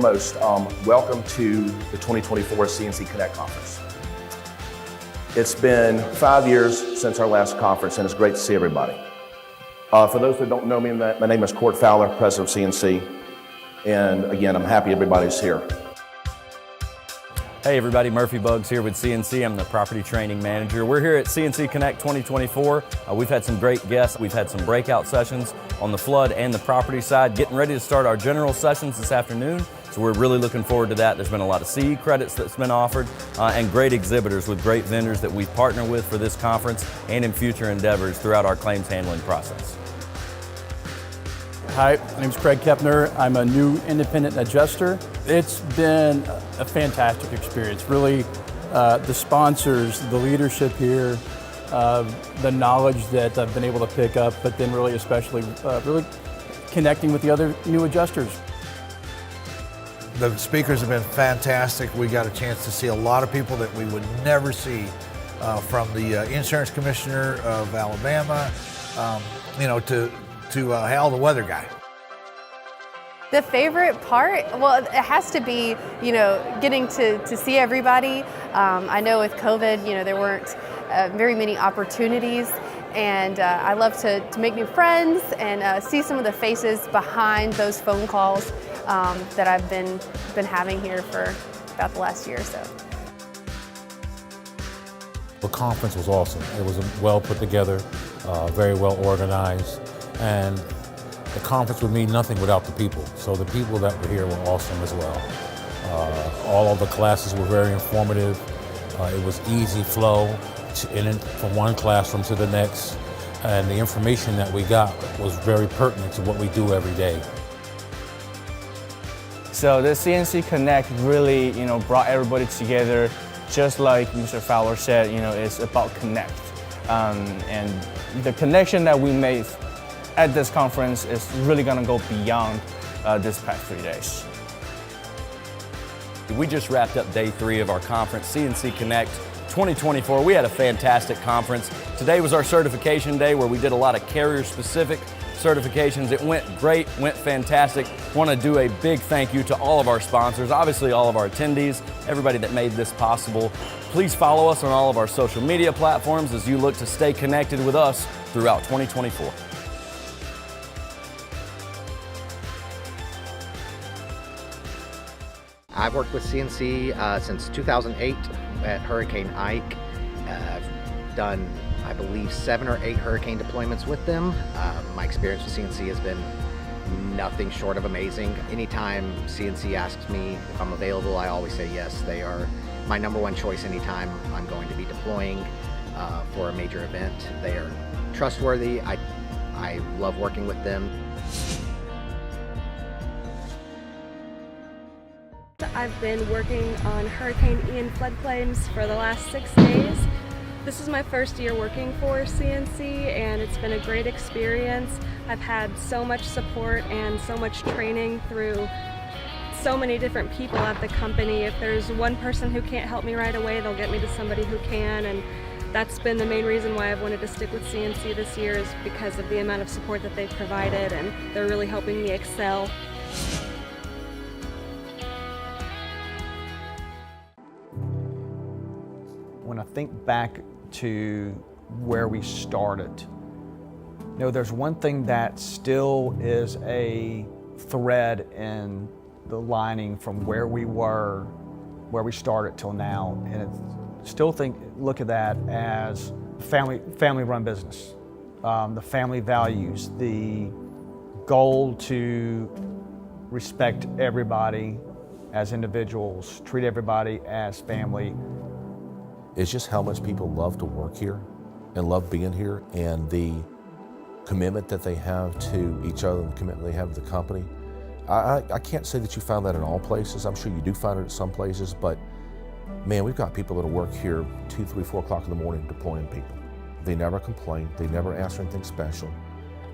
foremost, welcome to the 2024 CNC Connect Conference. It's been 5 years since our last conference, and it's great to see everybody. For those that don't know me, my name is Court Fowler, President of CNC, and again, I'm happy everybody's here. Hey everybody, Murphy Buggs here with CNC. I'm the Property Training Manager. We're here at CNC Connect 2024. We've had some great guests. We've had some breakout sessions on the flood and the property side, getting ready to start our general sessions this afternoon. So we're really looking forward to that. There's been a lot of CE credits that's been offered and great exhibitors with great vendors that we've partnered with for this conference and in future endeavors throughout our claims handling process. Hi, my name is Craig Kepner. I'm a new independent adjuster. It's been a fantastic experience. Really, the sponsors, the leadership here, the knowledge that I've been able to pick up, but then really especially really connecting with the other new adjusters. The speakers have been fantastic. We got a chance to see a lot of people that we would never see, from the insurance commissioner of Alabama, to Hal, the weather guy. The favorite part, well, it has to be, getting to see everybody. I know with COVID, there weren't very many opportunities, and I love to make new friends and see some of the faces behind those phone calls that I've been having here for about the last year or so. The conference was awesome. It was well put together, very well organized, and the conference would mean nothing without the people. So the people that were here were awesome as well. All of the classes were very informative. It was easy flow from one classroom to the next, and the information that we got was very pertinent to what we do every day. So the CNC Connect really, brought everybody together. Just like Mr. Fowler said, it's about connect. And the connection that we made at this conference is really going to go beyond this past 3 days. We just wrapped up day 3 of our conference, CNC Connect 2024. We had a fantastic conference. Today was our certification day where we did a lot of carrier-specific certifications. It went great, went fantastic. Want to do a big thank you to all of our sponsors, obviously all of our attendees, everybody that made this possible. Please follow us on all of our social media platforms as you look to stay connected with us throughout 2024. I've worked with CNC since 2008 at Hurricane Ike. I've done, I believe, 7 or 8 hurricane deployments with them. My experience with CNC has been nothing short of amazing. Anytime CNC asks me if I'm available, I always say yes. They are my #1 choice anytime I'm going to be deploying for a major event. They are trustworthy. I love working with them. I've been working on Hurricane Ian flood claims for the last 6 days. This is my first year working for CNC, and it's been a great experience. I've had so much support and so much training through so many different people at the company. If there's one person who can't help me right away, they'll get me to somebody who can, and that's been the main reason why I've wanted to stick with CNC this year, is because of the amount of support that they've provided, and they're really helping me excel. When I think back to where we started, there's one thing that still is a thread in the lining from where we were, where we started till now, and look at that as family-run business. The family values, the goal to respect everybody as individuals, treat everybody as family. It's just how much people love to work here and love being here, and the commitment that they have to each other and the commitment they have to the company. I can't say that you found that in all places. I'm sure you do find it at some places, but man, we've got people that work here 2, 3, 4 o'clock in the morning deploying people. They never complain. They never ask for anything special.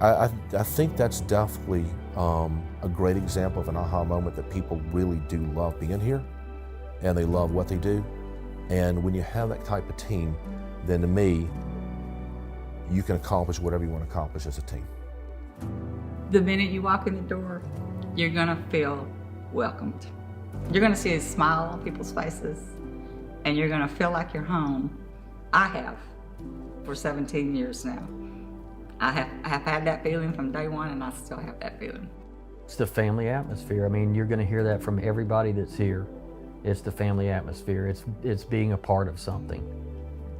I think that's definitely a great example of an aha moment that people really do love being here, and they love what they do. And when you have that type of team, then to me, you can accomplish whatever you want to accomplish as a team. The minute you walk in the door, you're gonna feel welcomed. You're going to see a smile on people's faces, and you're going to feel like you're home. I have for 17 years now. I have had that feeling from day one, and I still have that feeling. It's the family atmosphere. I mean, you're going to hear that from everybody that's here. It's the family atmosphere. It's being a part of something,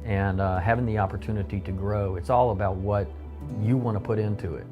and having the opportunity to grow. It's all about what you want to put into it.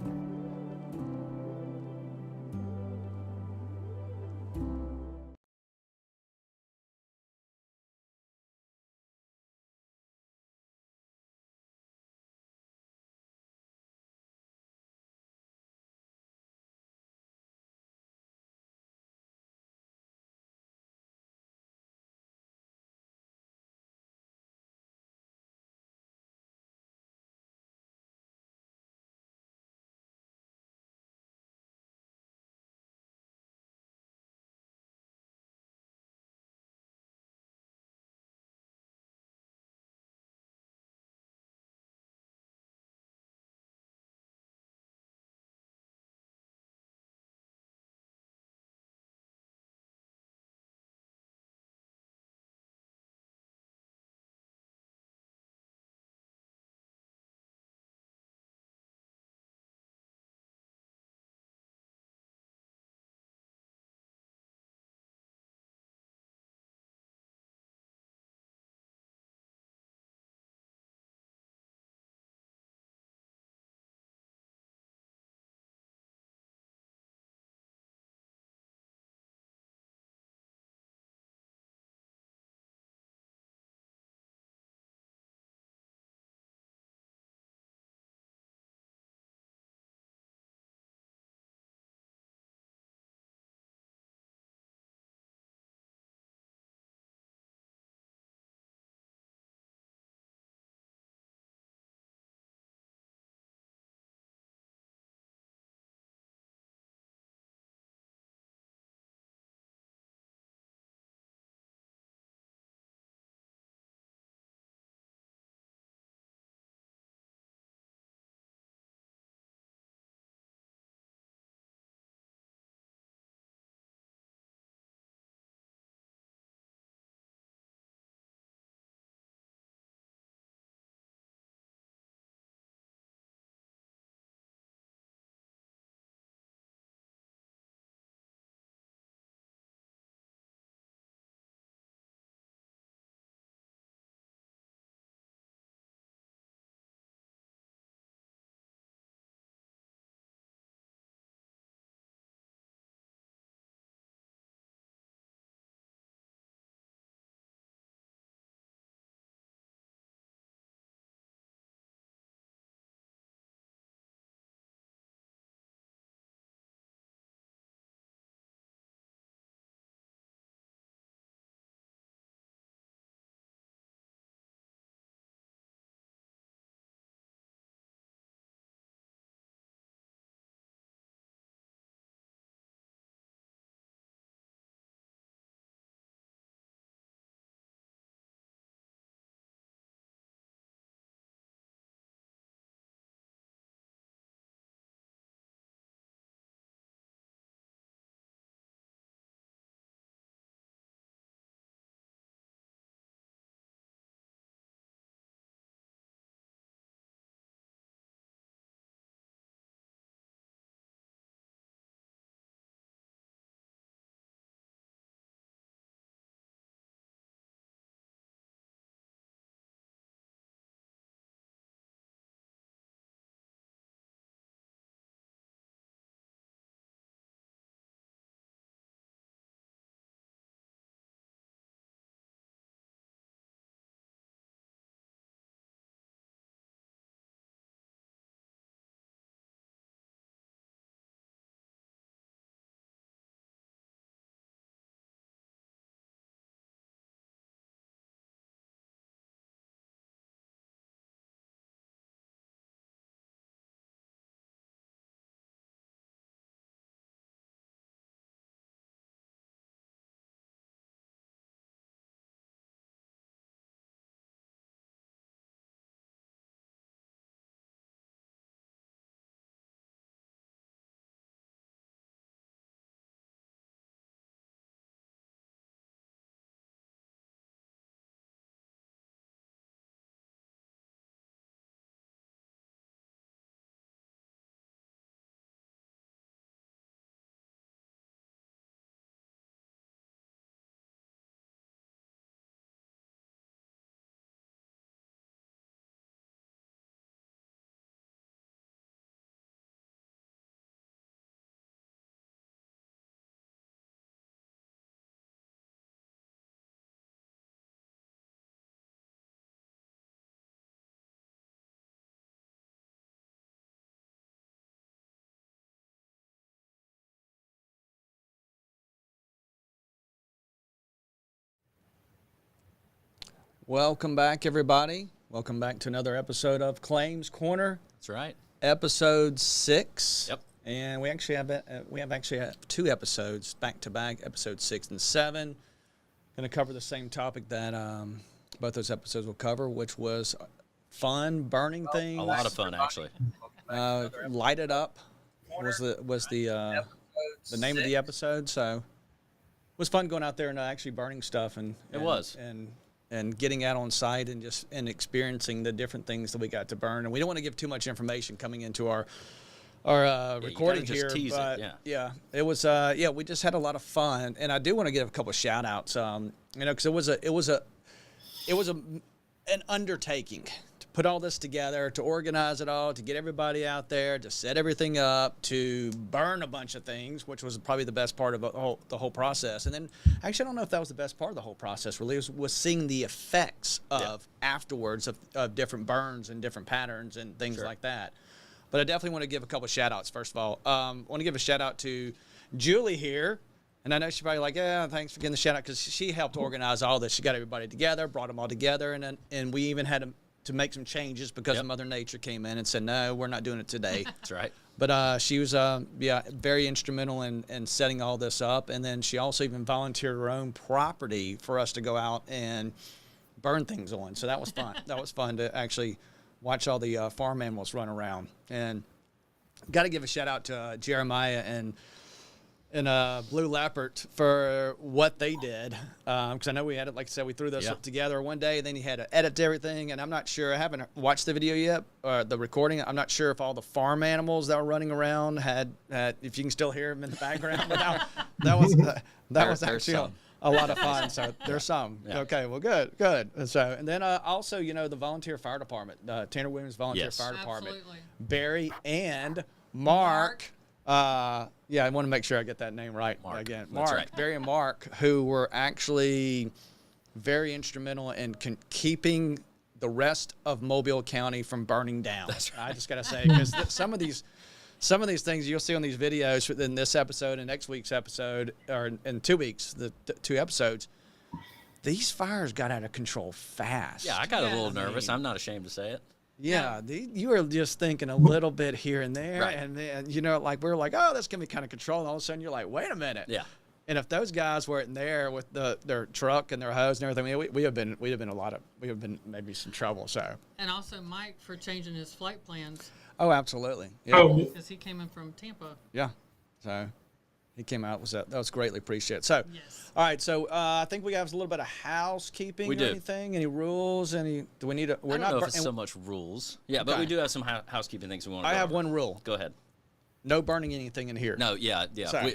Welcome back, everybody. Welcome back to another episode of Claims Corner. That's right. Episode 6. Yep. And we actually have 2 episodes back to back, episode 6 and 7. Going to cover the same topic that both those episodes will cover, which was fun burning things. A lot of fun, actually. Light It Up was the name of the episode. So it was fun going out there and actually burning stuff and getting out on site and experiencing the different things that we got to burn. And we don't want to give too much information coming into our recording here, but it was we just had a lot of fun. And I do want to give a couple of shout outs, because it was an undertaking to put all this together, to organize it all, to get everybody out there, to set everything up, to burn a bunch of things, which was probably the best part of the whole process. And then, actually, I don't know if that was the best part of the whole process, really, was seeing the effects of afterwards of different burns and different patterns and things like that. But I definitely want to give a couple of shout-outs, first of all. I want to give a shout-out to Julie here. And I know she's probably like, yeah, thanks for getting the shout-out, because she helped organize all this. She got everybody together, brought them all together, and we even had to make some changes because Mother Nature came in and said, no, we're not doing it today. That's right. But she was, very instrumental in setting all this up. And then she also even volunteered her own property for us to go out and burn things on. So that was fun. That was fun to actually watch all the farm animals run around. And got to give a shout out to Jeremiah and Blue Leopard for what they did, because I know we had it, like I said, we threw those up together one day, and then you had to edit everything, and I'm not sure, I haven't watched the video yet, or the recording. I'm not sure if all the farm animals that were running around had if you can still hear them in the background, but that was actually a lot of fun. So there's some. Yeah. Okay, well, good. So, and then also, the volunteer fire department, Tanner Williams Volunteer Fire Department, Barry and Mark. I want to make sure I get that name right again. Mark, right. Barry and Mark, who were actually very instrumental in keeping the rest of Mobile County from burning down. That's right. I just got to say, because some of these things you'll see on these videos in this episode and next week's episode, or in 2 weeks, the 2 episodes, these fires got out of control fast. Yeah, I got a little nervous. I'm not ashamed to say it. Yeah, you were just thinking a little bit here and there, right. And then we were like, oh, that's gonna be kind of controlled. And all of a sudden, you're like, wait a minute. Yeah. And if those guys weren't there with their truck and their hose and everything, we would have been maybe some trouble. So. And also Mike for changing his flight plans. Oh, absolutely. Yeah. Because he came in from Tampa. Yeah. So. He came out. That was greatly appreciated. So, all right. So I think we have a little bit of housekeeping. We do. Anything? Any rules? Do we need? I don't know if it's so much rules. Yeah, but we do have some housekeeping things we want to. I have one rule. Go ahead. No burning anything in here. No. Yeah.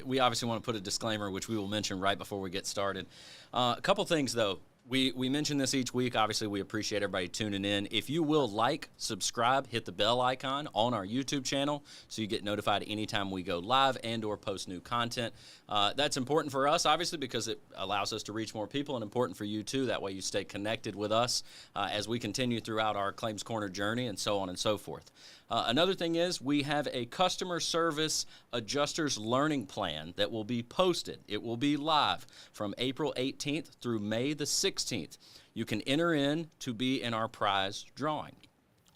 We obviously want to put a disclaimer, which we will mention right before we get started. A couple things though. We mention this each week. Obviously, we appreciate everybody tuning in. If you will subscribe, hit the bell icon on our YouTube channel so you get notified anytime we go live and or post new content. That's important for us, obviously, because it allows us to reach more people, and important for you, too. That way you stay connected with us as we continue throughout our Claims Corner journey and so on and so forth. Another thing is we have a customer service adjusters learning plan that will be posted. It will be live from April 18th through May the 16th. You can enter in to be in our prize drawing.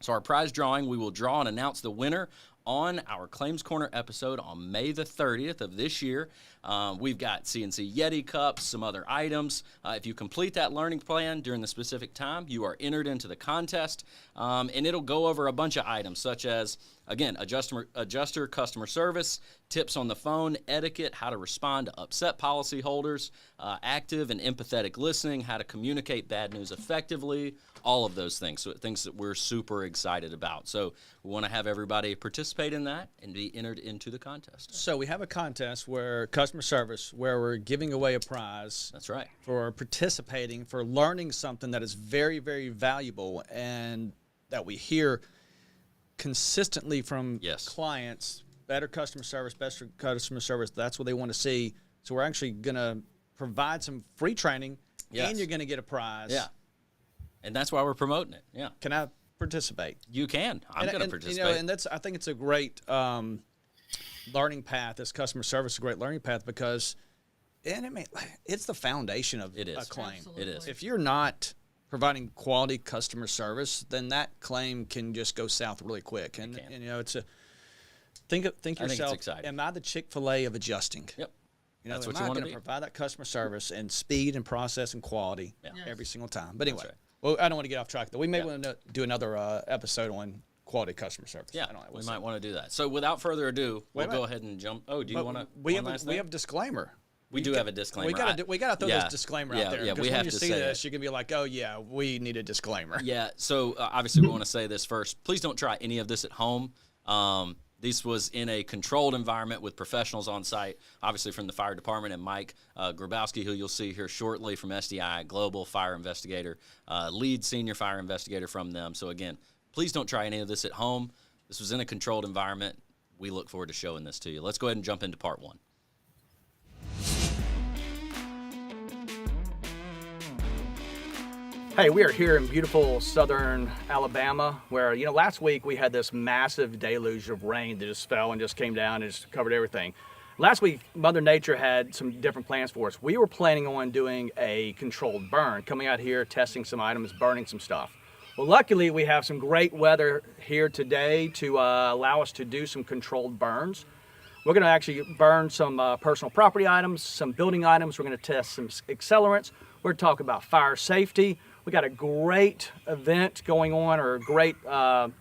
So our prize drawing, we will draw and announce the winner on our Claims Corner episode on May the 30th of this year. We've got CNC Yeti cups, some other items. If you complete that learning plan during the specific time, you are entered into the contest, and it'll go over a bunch of items such as, again, adjuster customer service, tips on the phone, etiquette, how to respond to upset policyholders, active and empathetic listening, how to communicate bad news effectively, all of those things. So things that we're super excited about. So we want to have everybody participate in that and be entered into the contest. So we have a contest where customer service, where we're giving away a prize. That's right. For participating, for learning something that is very, very valuable and that we hear consistently from clients. Better customer service, that's what they want to see. So we're actually going to provide some free training, and you're going to get a prize. Yeah. And that's why we're promoting it. Yeah. Can I participate? You can. I'm going to participate. And I think it's a great learning path. This customer service is a great learning path because it's the foundation of a claim. Absolutely. It is. If you're not providing quality customer service, then that claim can just go south really quick. And you know, it's a think I think it's yourself. exciting. Am I the Chick-fil-A of adjusting? Yep. You know, That's what am you I wanna going to be. provide that customer service and speed and process and quality every single time? But anyway, right. well, I don't want to get off track though. We may want to do another episode on quality customer service. Yeah, I don't know. we might want to do that. So without further ado, we'll Wait a go minute. ahead and jump. Oh, do you But want to? we have disclaimer. We do have a disclaimer. We got to throw this disclaimer out there. Yeah, because we when have you to see say this, it. you're gonna be like, oh yeah, we need a disclaimer. Yeah, so obviously we want to say this first. Please don't try any of this at home. This was in a controlled environment with professionals on site, obviously from the fire department, and Mike Grubowski, who you'll see here shortly from SDII Global, fire investigator, lead senior fire investigator from them. So again, please don't try any of this at home. This was in a controlled environment. We look forward to showing this to you. Let's go ahead and jump into part one. Hey, we are here in beautiful southern Alabama where, you know, last week we had this massive deluge of rain that just fell and just came down and just covered everything. Last week, Mother Nature had some different plans for us. We were planning on doing a controlled burn, coming out here, testing some items, burning some stuff. Well, luckily, we have some great weather here today to allow us to do some controlled burns. We're going to actually burn some personal property items, some building items. We're going to test some accelerants. We're going to talk about fire safety. We got a great event going on, or great burns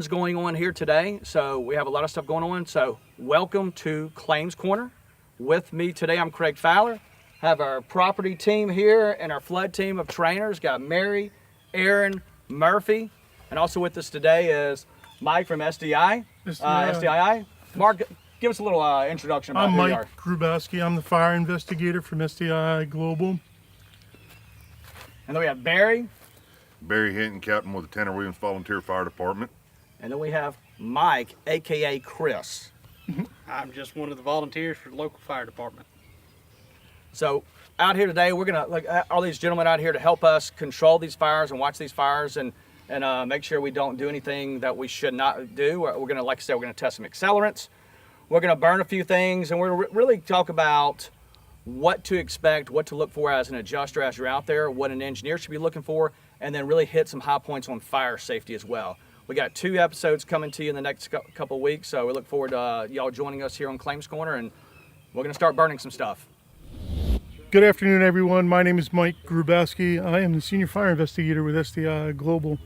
going on here today. So we have a lot of stuff going on. So welcome to Claims Corner. With me today, I'm Craig Fowler. Have our property team here and our flood team of trainers. Got Mary, Aaron, Murphy, and also with us today is Mike from SDII. SDII. Mark, give us a little introduction about I'm who you are. Mike Grubowski. I'm the fire investigator from SDII Global. And then we have Barry. Barry Hinton, captain with the Tanner Williams Volunteer Fire Department. And then we have Mike, AKA Chris. I'm just one of the volunteers for the local fire department. So out here today, we're gonna all these gentlemen out here to help us control these fires and watch these fires and make sure we don't do anything that we should not do. We're gonna, like I said, we're gonna test some accelerants. We're gonna burn a few things, and we're gonna really talk about what to expect, what to look for as an adjuster as you're out there, what an engineer should be looking for, and then really hit some high points on fire safety as well. We got 2 episodes coming to you in the next couple of weeks, so we look forward to y'all joining us here on Claims Corner, and we're gonna start burning some stuff. Good afternoon, everyone. My name is Mike Grubowski. I am the senior fire investigator with SDII Global.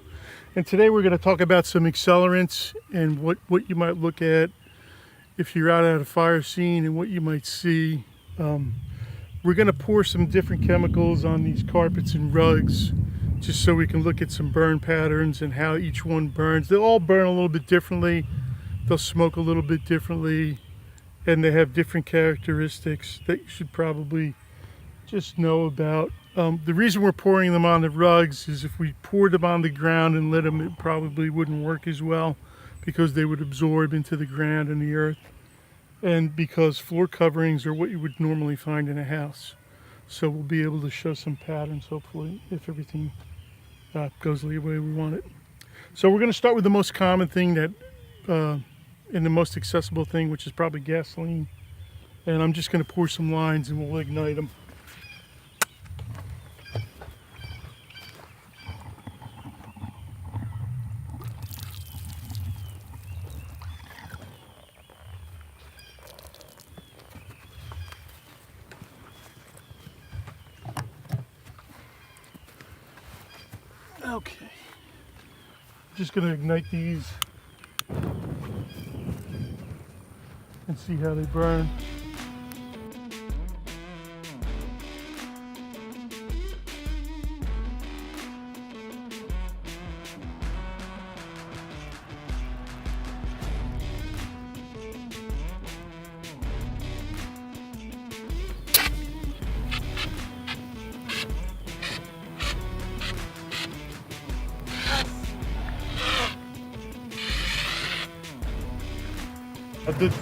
And today we're going to talk about some accelerants and what you might look at if you're out at a fire scene and what you might see. We're going to pour some different chemicals on these carpets and rugs just so we can look at some burn patterns and how each one burns. They'll all burn a little bit differently. They'll smoke a little bit differently, and they have different characteristics that you should probably just know about. The reason we're pouring them on the rugs is if we poured them on the ground and lit them, it probably wouldn't work as well because they would absorb into the ground and the earth, and because floor coverings are what you would normally find in a house. So we'll be able to show some patterns, hopefully, if everything goes the way we want it. So we're going to start with the most common thing that, and the most accessible thing, which is probably gasoline. And I'm just going to pour some lines and we'll ignite them. Okay, just going to ignite these and see how they burn.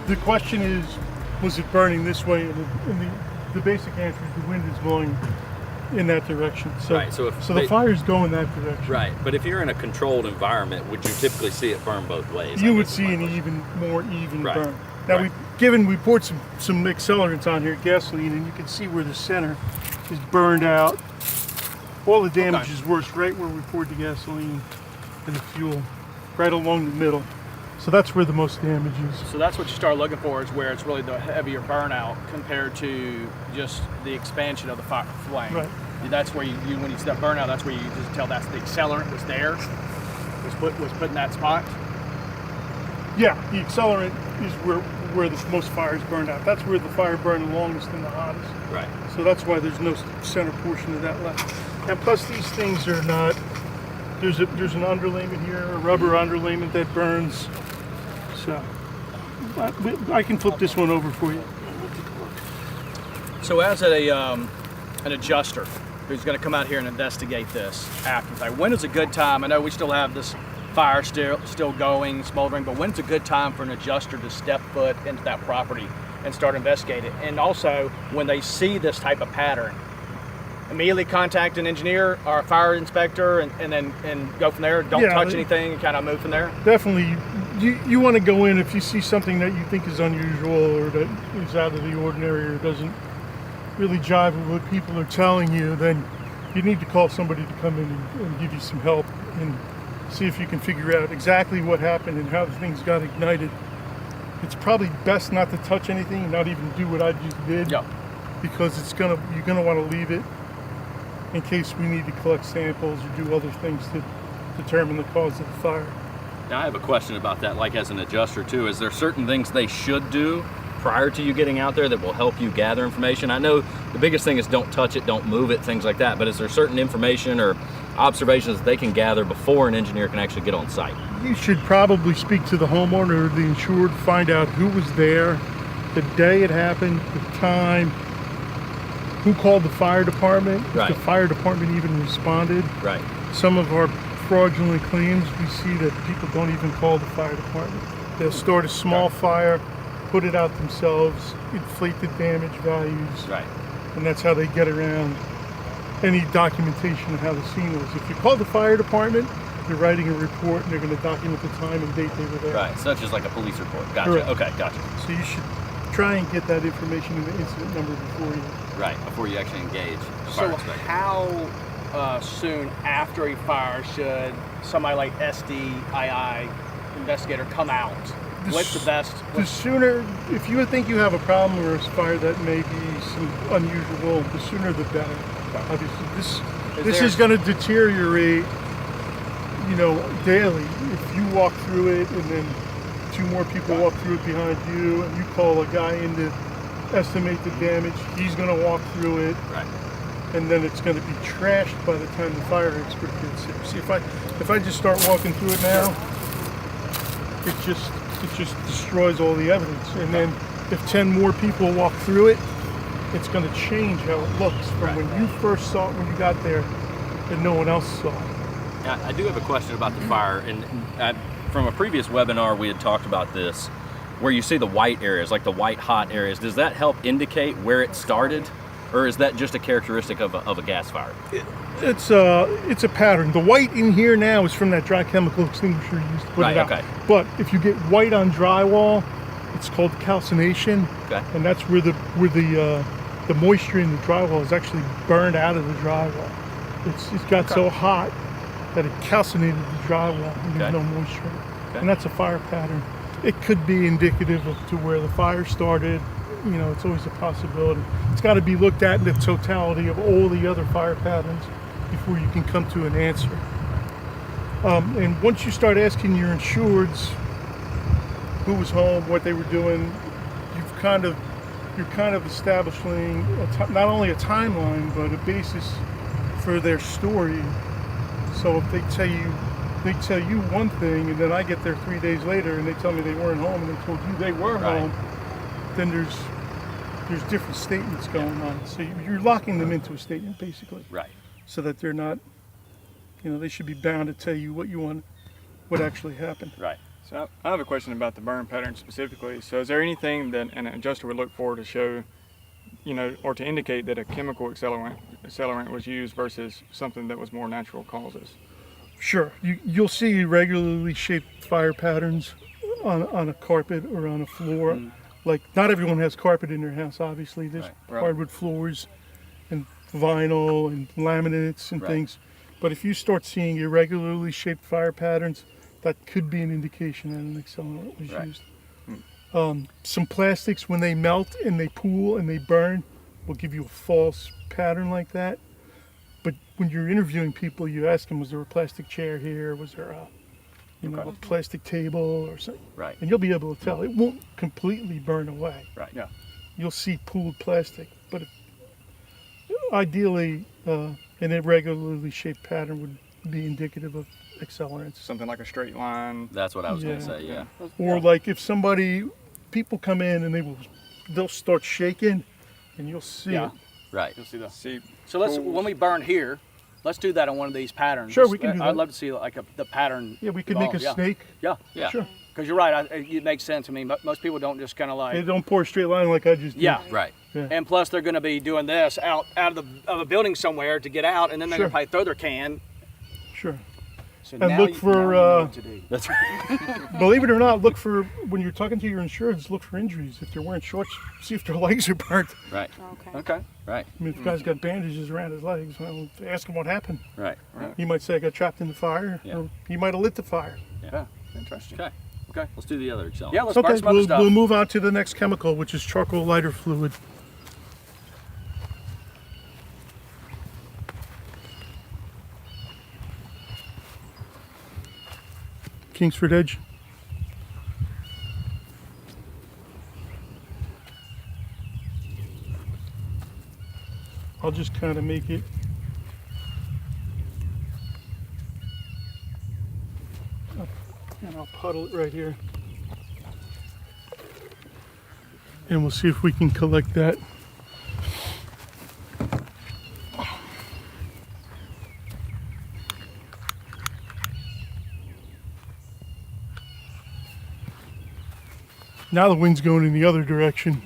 The question is, was it burning this way? And the basic answer is the wind is blowing in that direction. So, Right, so the fire's going that direction. Right, but if you're in a controlled environment, would you typically see it burn both ways? You would see an even more even Right. burn. Now we poured some accelerants on here, gasoline, and you can see where the center is burned out All the damage is worse right where we poured the gasoline and the fuel, right along the middle. So that's where the most damage is. So that's what you start looking for, is where it's really the heavier burnout compared to just the expansion of the fire flame. Right. That's where you when you see that burnout, that's where you just tell that's the accelerant was there, was put in that spot. Yeah, the accelerant is where the most fires burned out. That's where the fire burned the longest and the hottest. Right. So that's why there's no center portion of that left. And plus these things are not, there's an underlayment here, a rubber underlayment that burns. So I can flip this one over for you. So as an adjuster who's going to come out here and investigate this after the fact, when is a good time? I know we still have this fire still going, smoldering, but when's a good time for an adjuster to step foot into that property and start investigating? And also, when they see this type of pattern, immediately contact an engineer or a fire inspector and go from there. Don't touch anything and kind of move from there. Definitely, you want to go in if you see something that you think is unusual or that is out of the ordinary or doesn't really jive with what people are telling you, then you need to call somebody to come in and give you some help and see if you can figure out exactly what happened and how the things got ignited. It's probably best not to touch anything and not even do what I just did, because you're gonna want to leave it in case we need to collect samples or do other things to determine the cause of the fire. Now I have a question about that, like as an adjuster too. Is there certain things they should do prior to you getting out there that will help you gather information? I know the biggest thing is don't touch it, don't move it, things like that, but is there certain information or observations they can gather before an engineer can actually get on site? You should probably speak to the homeowner or the insured, find out who was there, the day it happened, the time, who called the fire department, if the fire department even responded. Right. Some of our fraudulent claims, we see that people don't even call the fire department. They'll start a small fire, put it out themselves, inflate the damage values, and that's how they get around any documentation of how the scene was. If you call the fire department, they're writing a report and they're going to document the time and date they were there. Right, such as like a police report. Gotcha. Correct. Okay, gotcha. So you should try and get that information in the incident number before you. Right, before you actually engage the So fire inspector. how soon after a fire should somebody like SDII Investigator come out? What's the best? The sooner, if you think you have a problem or a fire that may be some unusual, the sooner the better. Obviously, this is going to deteriorate, daily. If you walk through it and then two more people walk through it behind you, and you call a guy in to estimate the damage, he's going to walk through it, and then it's going to be trashed by the time the fire expert gets here. See, if I just start walking through it now, it just destroys all the evidence. And then if 10 more people walk through it, it's going to change how it looks from when you first saw it when you got there and no one else saw it. Yeah, I do have a question about the fire, and from a previous webinar we had talked about this, where you see the white areas, like the white hot areas. Does that help indicate where it started, or is that just a characteristic of a gas fire? It's a pattern. The white in here now is from that dry chemical extinguisher you used to put it out. But if you get white on drywall, it's called calcination, and that's where the moisture in the drywall is actually burned out of the drywall. It's got so hot that it calcinated the drywall and there's no moisture. And that's a fire pattern. It could be indicative of to where the fire started. It's always a possibility. It's got to be looked at in the totality of all the other fire patterns before you can come to an answer. And once you start asking your insureds who was home, what they were doing, you're kind of establishing not only a timeline but a basis for their story. So if they tell you one thing, and then I get there 3 days later and they tell me they weren't home, and they told you they were home, then there's different statements going on. So you're locking them into a statement basically. Right. So that they're not, they should be bound to tell you what actually happened. Right. So I have a question about the burn pattern specifically. So is there anything that an adjuster would look for to show, or to indicate that a chemical accelerant was used versus something that was more natural causes? Sure. You'll see irregularly shaped fire patterns on a carpet or on a floor. Like, not everyone has carpet in their house, obviously. There's hardwood floors, and vinyl and laminates and Right. things. But if you start seeing irregularly shaped fire patterns, that could be an indication that an accelerant was Right. used. Some plastics, when they melt and they pool and they burn, will give you a false pattern like that. But when you're interviewing people, you ask them, was there a plastic chair here? Was there a, a plastic table or something? Right. And you'll be able to tell. It won't completely burn away. Right. Yeah. You'll see pooled plastic, but ideally, an irregularly shaped pattern would be indicative of accelerants. Something like a straight line. That's what I was going to say. Yeah. Or like if people come in and they'll start shaking, and you'll see Yeah. it. Right. You'll see the. So when we burn here, let's do that on one of these patterns. Sure, we can do that. I'd love to see like the pattern. Yeah, we could make a evolve. snake. Yeah. Yeah. Sure. Because you're right. It makes sense. I mean, most people don't just kind of like. They don't pour a straight line like I just did. Yeah. Right. Yeah. And plus, they're going to be doing this out of a building somewhere to get out, and then they're Sure. going to probably throw their can. Sure. So And now look you for, know what to do. That's right. Believe it or not, look for, when you're talking to your insurance, look for injuries. If they're wearing shorts, see if their legs are burnt. Right. Okay. Right. I mean, if the guy's got bandages around his legs, well, ask him what happened. Right. He might say I got trapped in the fire, Yeah. or he might have lit the fire. Yeah. Interesting. Okay. Okay. Let's do the other accelerant. Yeah. Let's burn Okay, some other stuff. we'll move on to the next chemical, which is charcoal lighter fluid. Kingsford Edge. I'll just kind of make it and I'll puddle it right here. And we'll see if we can collect that. Now the wind's going in the other direction.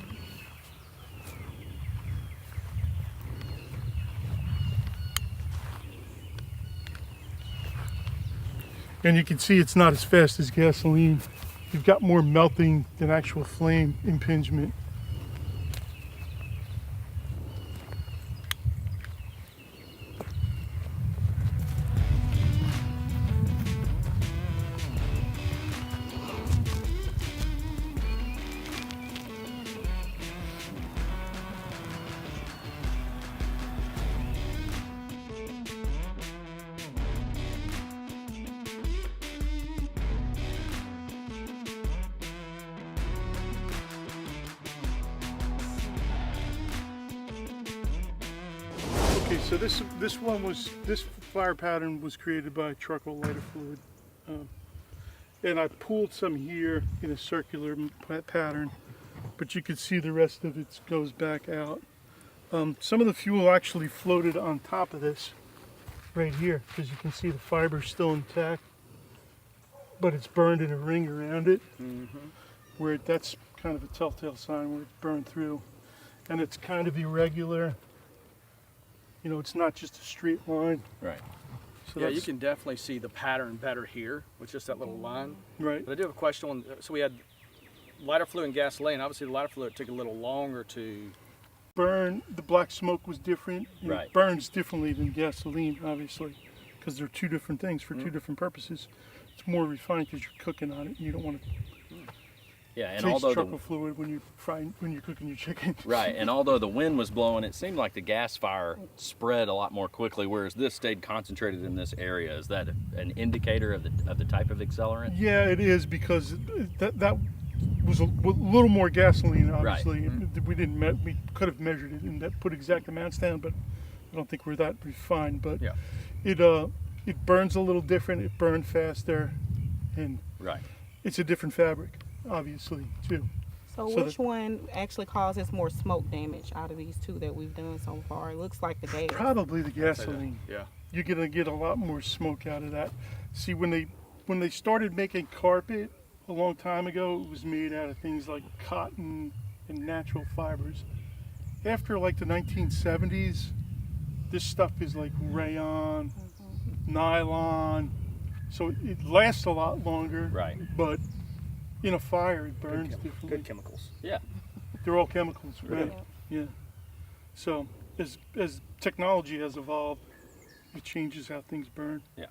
And you can see it's not as fast as gasoline. You've got more melting than actual flame impingement. Okay, so this fire pattern was created by charcoal lighter fluid, and I pooled some here in a circular pattern, but you could see the rest of it goes back out. Some of the fuel actually floated on top of this right here, because you can see the fiber's still intact, but it's burned in a ring around it, where that's kind of a telltale sign where it's burned through, and it's kind of irregular. You know, it's not just a straight line. Right. So Yeah, you that's- can definitely see the pattern better here with just that little line. Right. But I do have a question on, so we had lighter fluid and gasoline. Obviously the lighter fluid took a little longer to burn. The black smoke was different. And Right. It burns differently than gasoline, obviously, because they're two different things for Mm-hmm. two different purposes. It's more refined because you're cooking on it, and you don't want to Yeah, and taste although charcoal fluid when you're cooking your chicken. right, and although the wind was blowing, it seemed like the gas fire spread a lot more quickly, whereas this stayed concentrated in this area. Is that an indicator of the type of accelerant? Yeah, it is, because that was a little more gasoline, obviously. Mm-hmm. We could have measured it and put exact amounts down, but I don't think we're that refined. But Yeah. it burns a little different. It burned faster, and Right. it's a different fabric, obviously, too. So which one actually causes more smoke damage out of these two that we've done so far? It looks like the gas. Probably the gasoline. Yeah. You're gonna get a lot more smoke out of that. See, when they started making carpet a long time ago, it was made out of things like cotton and natural fibers. After like the 1970s, this stuff is like rayon, nylon, so it lasts a lot longer. Right. But in a fire, it burns differently. Good chemicals. Yeah. They're all chemicals, right? Yeah. Yeah. So as technology has evolved, it changes how things burn. Yeah.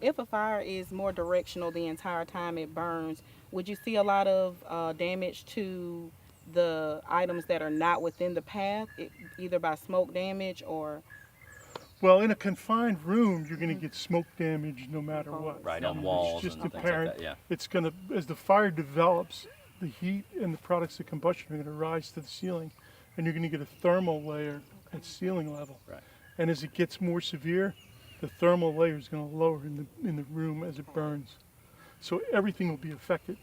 If a fire is more directional the entire time it burns, would you see a lot of damage to the items that are not within the path, either by smoke damage or? Well, in a confined room, you're going to get smoke damage no matter what. Right, on walls It's just and things apparent. like that, yeah. It's going to, as the fire develops, the heat and the products of combustion are going to rise to the ceiling, and you're going to get a thermal layer at ceiling level. Right. And as it gets more severe, the thermal layer is going to lower in the room as it burns. So everything will be affected.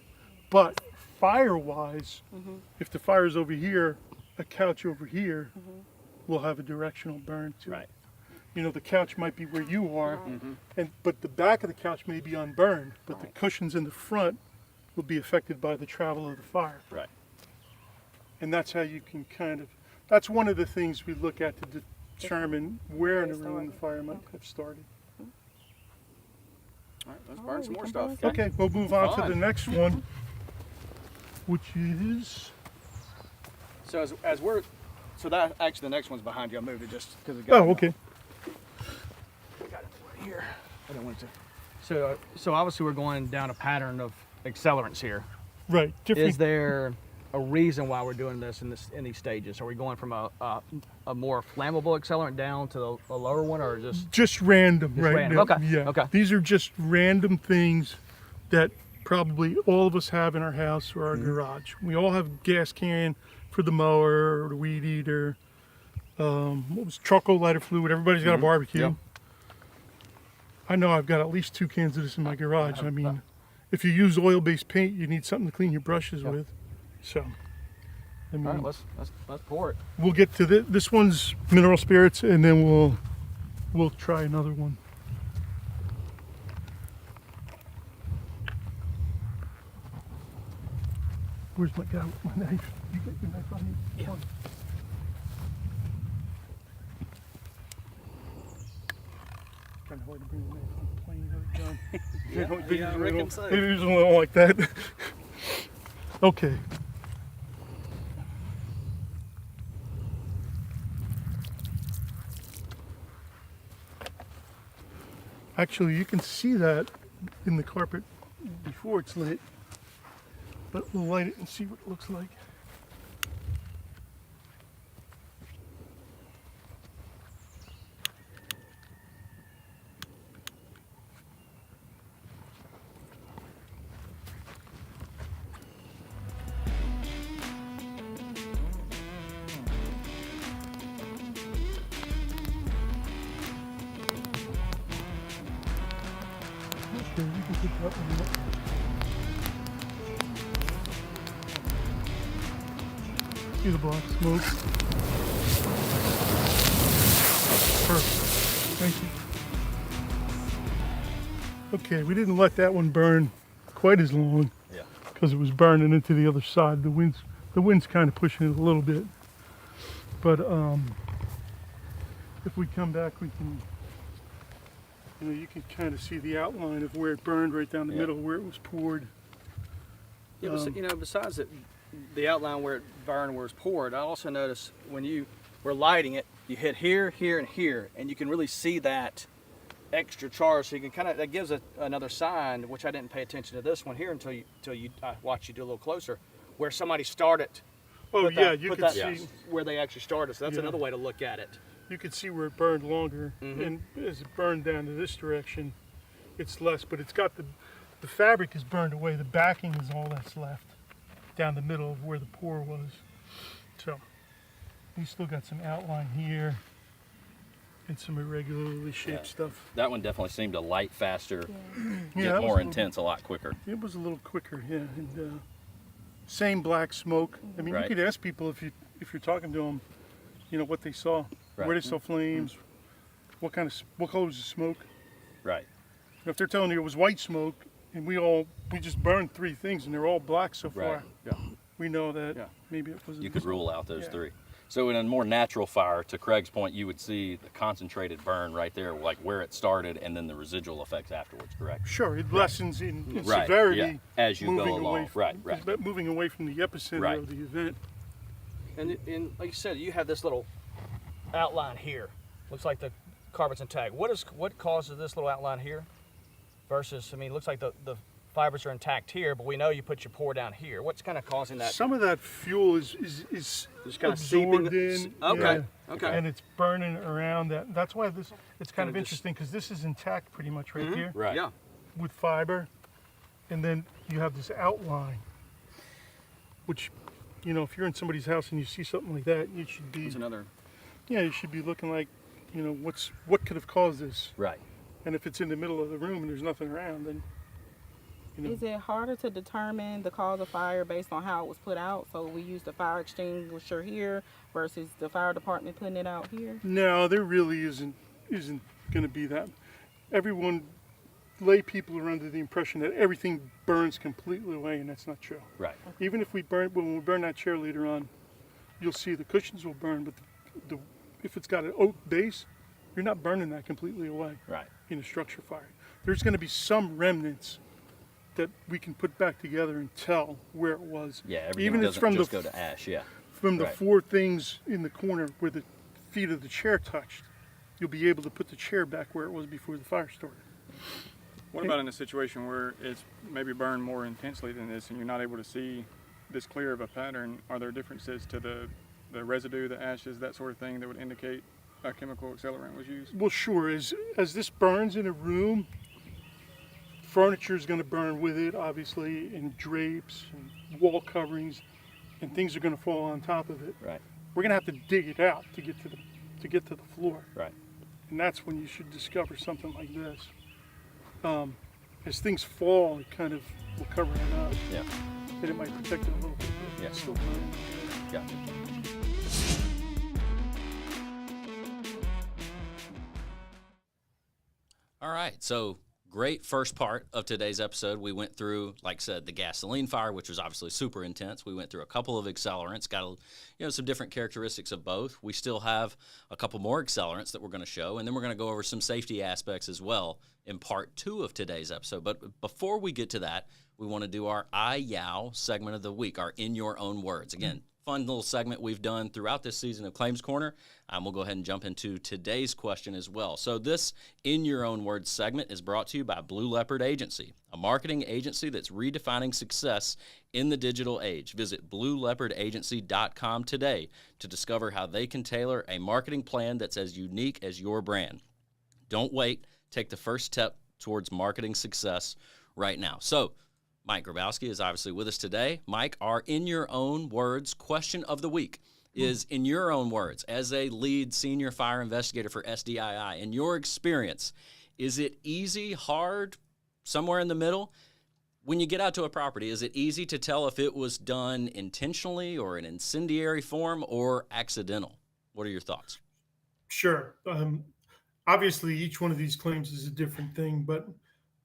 But fire-wise, if the fire is over here, a couch over here will have a directional burn to it. You know, the couch might be where you are, but the back of the couch may be unburned, but the cushions in the front will be affected by the travel of the fire. Right. And that's how you can kind of, that's one of the things we look at to determine where in the room the fire might have started. All right, let's burn some more stuff. Okay, we'll move on to Fun. the next one, which is... So as we're, so that actually the next one's behind you. I moved it just because it Oh, okay. Got it right here. I don't want it to. So obviously we're going down a pattern of accelerants here. Right. Different. Is there a reason why we're doing this in these stages? Are we going from a more flammable accelerant down to a lower one, or Just random, Just right? random. now. Okay, Yeah. okay. These are just random things that probably all of us have in our house or our garage. We all have gas can for the mower or the weed eater. What was charcoal lighter fluid? Everybody's got a barbecue. Yep. I know I've got at least 2 cans of this in my garage. I mean, if you use oil-based paint, you need something to clean your brushes with. So, I mean, all right, let's pour it. we'll get to this one's mineral spirits, and then we'll try another one. Where's my guy with my knife? You got your knife on you? Yeah. Kind of hard to bring the knife on the plane without a gun. I reckon so. They usually don't like that. Okay. Actually, you can see that in the carpet before it's lit, but we'll light it and see what it looks like. Okay, you can put that one up. See the black smoke? Perfect. Thank you. Okay, we didn't let that one burn quite as long because it was burning into the other side. The wind's kind of pushing it a little bit. But if we come back, we can, you can kind of see the outline of where it burned right down the middle, where it was poured. Yeah, but besides the outline where it burned, where it's poured, I also noticed when you were lighting it, you hit here, here, and here, and you can really see that extra charge. So you can kind of, that gives another sign, which I didn't pay attention to this one here until you watch you do a little closer, where somebody started. Oh yeah, you can see where they actually started. So that's another way to look at it. You can see where it burned longer, and as it burned down to this direction, it's less. But it's got the fabric is burned away. The backing is all that's left down the middle of where the pour was. So we still got some outline here and some irregularly shaped stuff. That one definitely seemed to light faster, Yeah, get more intense a lot quicker. It was a little quicker, yeah. And same black smoke. I mean, you could ask people if you're talking to them, what they saw, where they saw flames, what color was the smoke. Right. If they're telling you it was white smoke, and we just burned 3 things, and they're all black so far. Right. Yeah. We know that maybe it wasn't. You could rule out those 3. So in a more natural fire, to Craig's point, you would see the concentrated burn right there, like where it started, and then the residual effects afterwards, correct? Sure, it lessens in Right, severity as you go moving along. away from, moving away from the epicenter of the event. And like you said, you have this little outline here. Looks like the carbon's intact. What causes this little outline here versus, I mean, it looks like the fibers are intact here, but we know you put your pour down here. What's kind of causing that? Some of that fuel is just kind of absorbed seeping. in. Okay. Yeah, Okay. And it's burning around that. That's why it's kind of interesting because this is intact pretty much right here. Right. Yeah. With fiber. And then you have this outline, which, you know, if you're in somebody's house and you see something like that, you should be. That's another. Yeah, you should be looking like, you know, what could have caused this. Right. And if it's in the middle of the room and there's nothing around, then. You know. Is it harder to determine the cause of fire based on how it was put out? So we use the fire extinguisher here versus the fire department putting it out here? No, there really isn't going to be that. Lay people are under the impression that everything burns completely away, and that's not true. Right. Even if when we burn that chair later on, you'll see the cushions will burn, but if it's got an oak base, you're not burning that completely away. Right. In a structure fire, there's going to be some remnants that we can put back together and tell where it was. Yeah, everything even doesn't from just go to ash. Yeah. From the Right. 4 things in the corner where the feet of the chair touched, you'll be able to put the chair back where it was before the fire started. What about in a situation where it's maybe burned more intensely than this and you're not able to see this clear of a pattern? Are there differences to the residue, the ashes, that sort of thing that would indicate a chemical accelerant was used? Well, sure. As this burns in a room, furniture is going to burn with it, obviously, and drapes and wall coverings, and things are going to fall on top of it. Right. We're going to have to dig it out to get to the floor. Right. And that's when you should discover something like this. As things fall, it kind of will cover it up. Yeah. And it might protect it a little bit. But Yeah. it's still burning. Gotcha. All right, so great first part of today's episode. We went through, like I said, the gasoline fire, which was obviously super intense. We went through a couple of accelerants, got some different characteristics of both. We still have a couple more accelerants that we're going to show, and then we're going to go over some safety aspects as well in part 2 of today's episode. But before we get to that, we want to do our IYOW segment of the week, our In Your Own Words. Again, fun little segment we've done throughout this season of Claims Corner. We'll go ahead and jump into today's question as well. So this In Your Own Words segment is brought to you by Blue Leopard Agency, a marketing agency that's redefining success in the digital age. Visit blueleopardagency.com today to discover how they can tailor a marketing plan that's as unique as your brand. Don't wait. Take the first step towards marketing success right now. So Mike Grubowski is obviously with us today. Mike, our In Your Own Words question of the week is, in your own words, as a lead senior fire investigator for SDII, in your experience, is it easy, hard, somewhere in the middle? When you get out to a property, is it easy to tell if it was done intentionally or in incendiary form or accidental? What are your thoughts? Sure. Obviously, each one of these claims is a different thing, but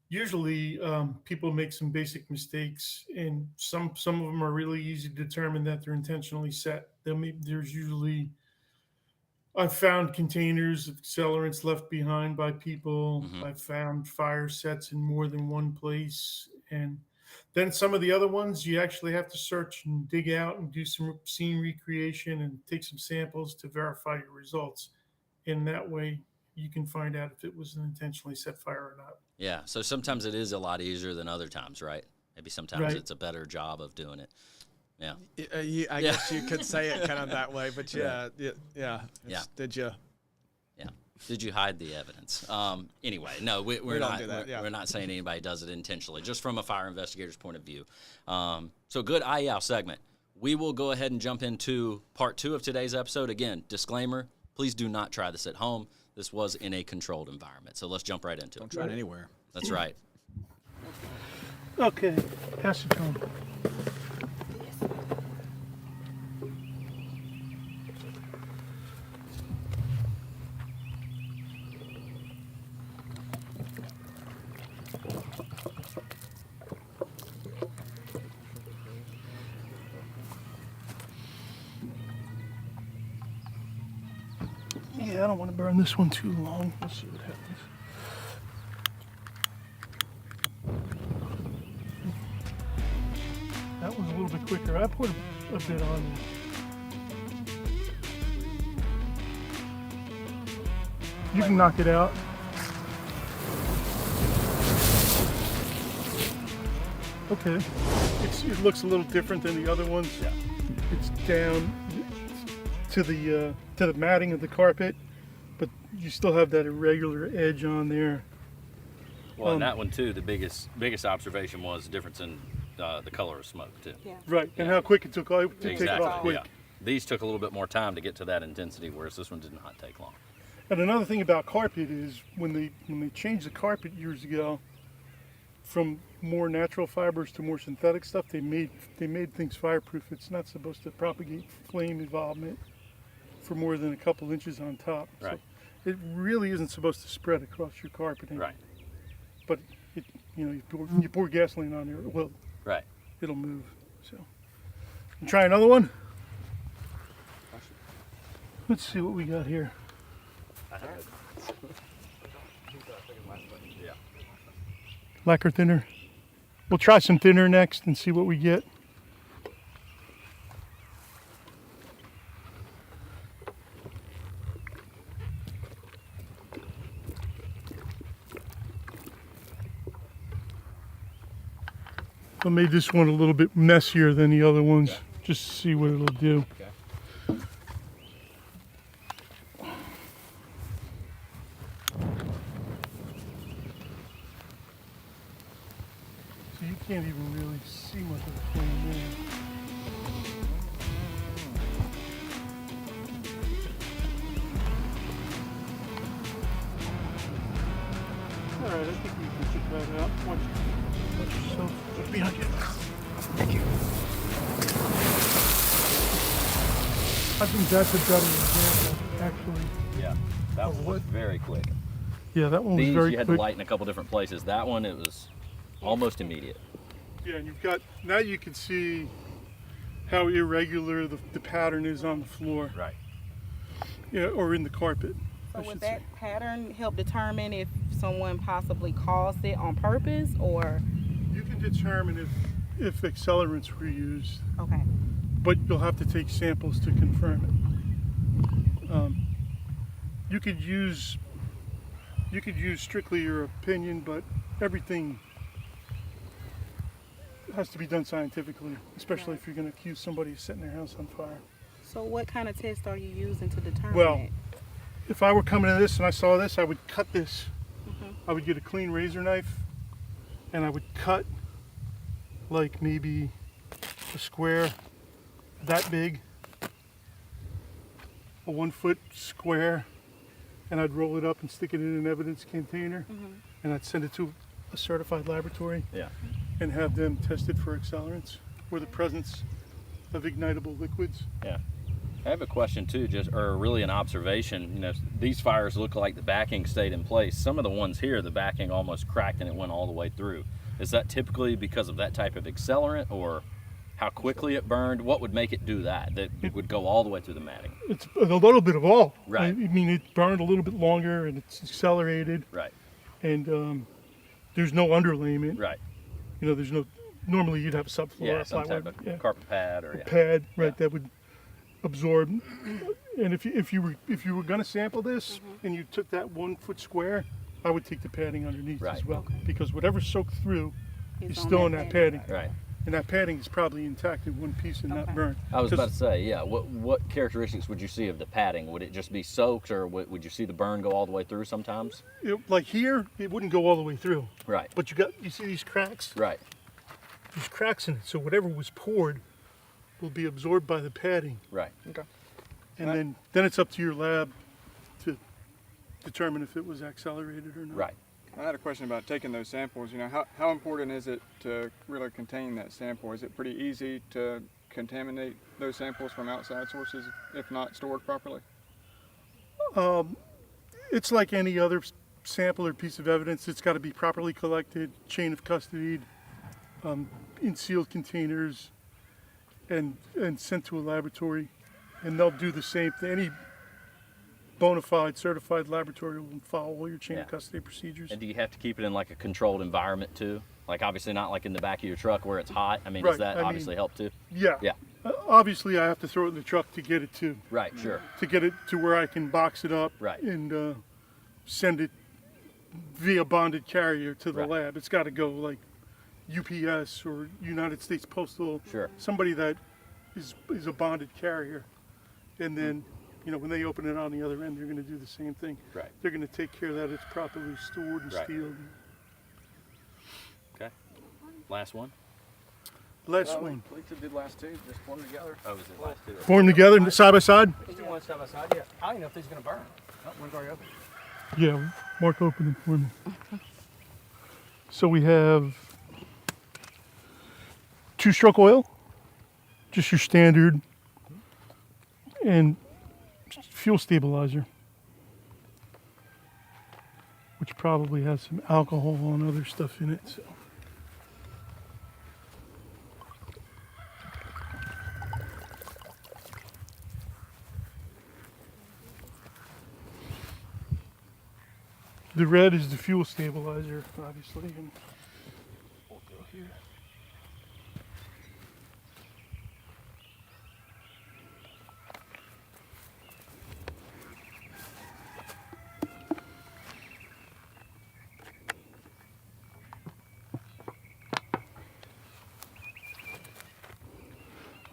usually people make some basic mistakes, and some of them are really easy to determine that they're intentionally set. There's usually, I've found containers of accelerants left behind by people. I've found fire sets in more than one place. And then some of the other ones, you actually have to search and dig out and do some scene recreation and take some samples to verify your results. In that way, you can find out if it was an intentionally set fire or not. Yeah, so sometimes it is a lot easier than other times, right? Maybe sometimes Right. it's a better job of doing it. Yeah. I guess you could say it kind of that way, but yeah. Did you? Yeah. Did you hide the evidence? Anyway, no, we're We don't not. do that, yeah. We're not saying anybody does it intentionally, just from a fire investigator's point of view. So good IYOW segment. We will go ahead and jump into part 2 of today's episode. Again, disclaimer, please do not try this at home. This was in a controlled environment. So let's jump right into it. Don't try it anywhere. That's right. Okay, pass it on. Yeah, I don't want to burn this one too long. Let's see what happens. That was a little bit quicker. I put a bit on. You can knock it out. Okay. It looks a little different than the other ones. Yeah. It's down to the matting of the carpet, but you still have that irregular edge on there. Well, and that one too, the biggest observation was the difference in the color of smoke too. Yeah. Right, and how quick it took off. Exactly. Take it off quick. Yeah. These took a little bit more time to get to that intensity, whereas this one did not take long. And another thing about carpet is when they changed the carpet years ago from more natural fibers to more synthetic stuff, they made things fireproof. It's not supposed to propagate flame involvement for more than a couple inches on top. Right. So it really isn't supposed to spread across your carpeting. Right. But you pour gasoline on there, it will. Right. It'll move. So try another one. Let's see what we got here. Yeah. Lacquer thinner. We'll try some thinner next and see what we get. I made this one a little bit messier than the other ones, just to see what it'll do. So you can't even really see what the flame is. All right, I think we can check that out. Watch yourself. Look behind you. Thank you. I think that's a better example, actually. Yeah, that one was very quick. Yeah, that one was These very you had quick. to light in a couple different places. That one, it was almost immediate. Yeah, and you've got, now you can see how irregular the pattern is on the floor. Right. Yeah, or in the carpet. So would that pattern help determine if someone possibly caused it on purpose, or? You can determine if accelerants were used. Okay. But you'll have to take samples to confirm it. You could use strictly your opinion, but everything has to be done scientifically, especially if you're going to accuse somebody of setting their house on fire. So what kind of test are you using to determine Well, it? if I were coming to this and I saw this, I would cut this. I would get a clean razor knife and I would cut like maybe a square that big, a 1 foot square, and I'd roll it up and stick it in an evidence container, and I'd send it to a certified laboratory and have them tested for accelerants or the presence of ignitable liquids. Yeah. I have a question too, or really an observation. You know, these fires look like the backing stayed in place. Some of the ones here, the backing almost cracked and it went all the way through. Is that typically because of that type of accelerant, or how quickly it burned? What would make it do that? That it would go all the way through the matting? It's a little bit of all. Right. I mean, it burned a little bit longer and it's accelerated. Right. And there's no underlayment. Right. You know, there's no, normally you'd have a subfloor. Yeah, some type of carpet pad or a pad, right, that would absorb. And if you were going to sample this and you took that 1 foot square, I would take the padding underneath as well, because whatever soaked through is still in that padding. Right. And that padding is probably intact in one piece and not burnt. I was about to say, yeah. What characteristics would you see of the padding? Would it just be soaked, or would you see the burn go all the way through sometimes? Like here, it wouldn't go all the way through. Right. But you see these cracks? Right. There's cracks in it, so whatever was poured will be absorbed by the padding. Right. Okay. And then it's up to your lab to determine if it was accelerated or not. Right. I had a question about taking those samples. You know, how important is it to really contain that sample? Is it pretty easy to contaminate those samples from outside sources if not stored properly? It's like any other sample or piece of evidence. It's got to be properly collected, chain of custody, in sealed containers, and sent to a laboratory. And they'll do the same thing. Any bona fide certified laboratory will follow all your chain of custody procedures. And do you have to keep it in like a controlled environment too? Like obviously not like in the back of your truck where it's hot. I mean, does that obviously help too? Yeah. Yeah. Obviously, I have to throw it in the truck to get it to. Right. Sure. To get it to where I can box it up. Right. And send it via bonded carrier to the lab. It's got to go like UPS or United States Postal. Sure. Somebody that is a bonded carrier. And then, you know, when they open it on the other end, they're going to do the same thing. Right. They're going to take care that it's properly stored and sealed. Okay. Last one. Last one. Lisa did last two, just form them together. Oh, was it last two? Form together, side by side? Let's do one side by side, yeah. I don't even know if these are going to burn. Oh, one's already open. Yeah, Mark opened it for me. So we have 2-stroke oil, just your standard, and fuel stabilizer, which probably has some alcohol and other stuff in it. So. The red is the fuel stabilizer, obviously. And we'll go here.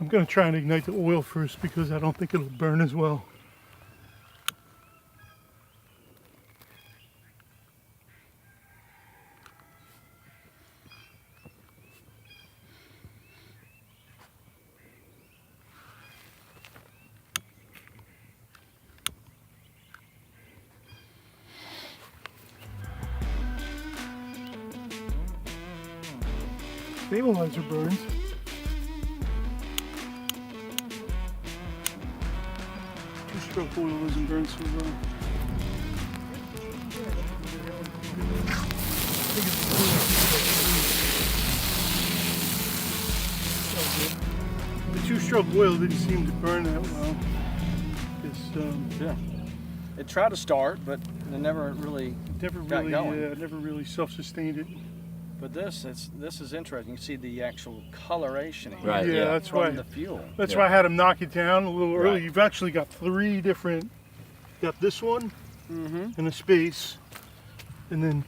I'm going to try and ignite the oil first because I don't think it'll burn as well. Stabilizer burns. Two-stroke oil doesn't burn so well. The two-stroke oil didn't seem to burn that well. Yeah. It tried to start, but it never really got going. Yeah, never really self-sustained it. But this is interesting. You see the actual coloration here. Right. Yeah, that's from why. the fuel. That's why I had him knock it down a little early. You've actually got 3 different. Got this one, and a space, and then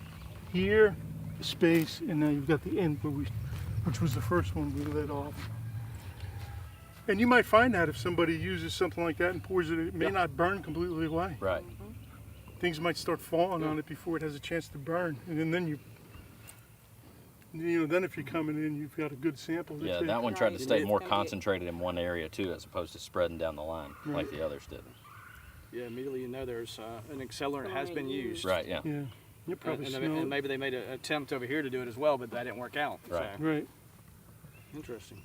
here, a space, and now you've got the end where which was the first one we lit off. And you might find that if somebody uses something like that and pours it, it may not burn completely away. Right. Things might start falling on it before it has a chance to burn, and then you know, then if you're coming in, you've got a good sample. Yeah, that one tried to stay more concentrated in one area too, as opposed to spreading down the line like the others did. Yeah, immediately you know there's an accelerant has been used. Right. Yeah. Yeah. You probably and maybe they made an attempt over here to do it as well, but that didn't work out. Right. So. Right. Interesting.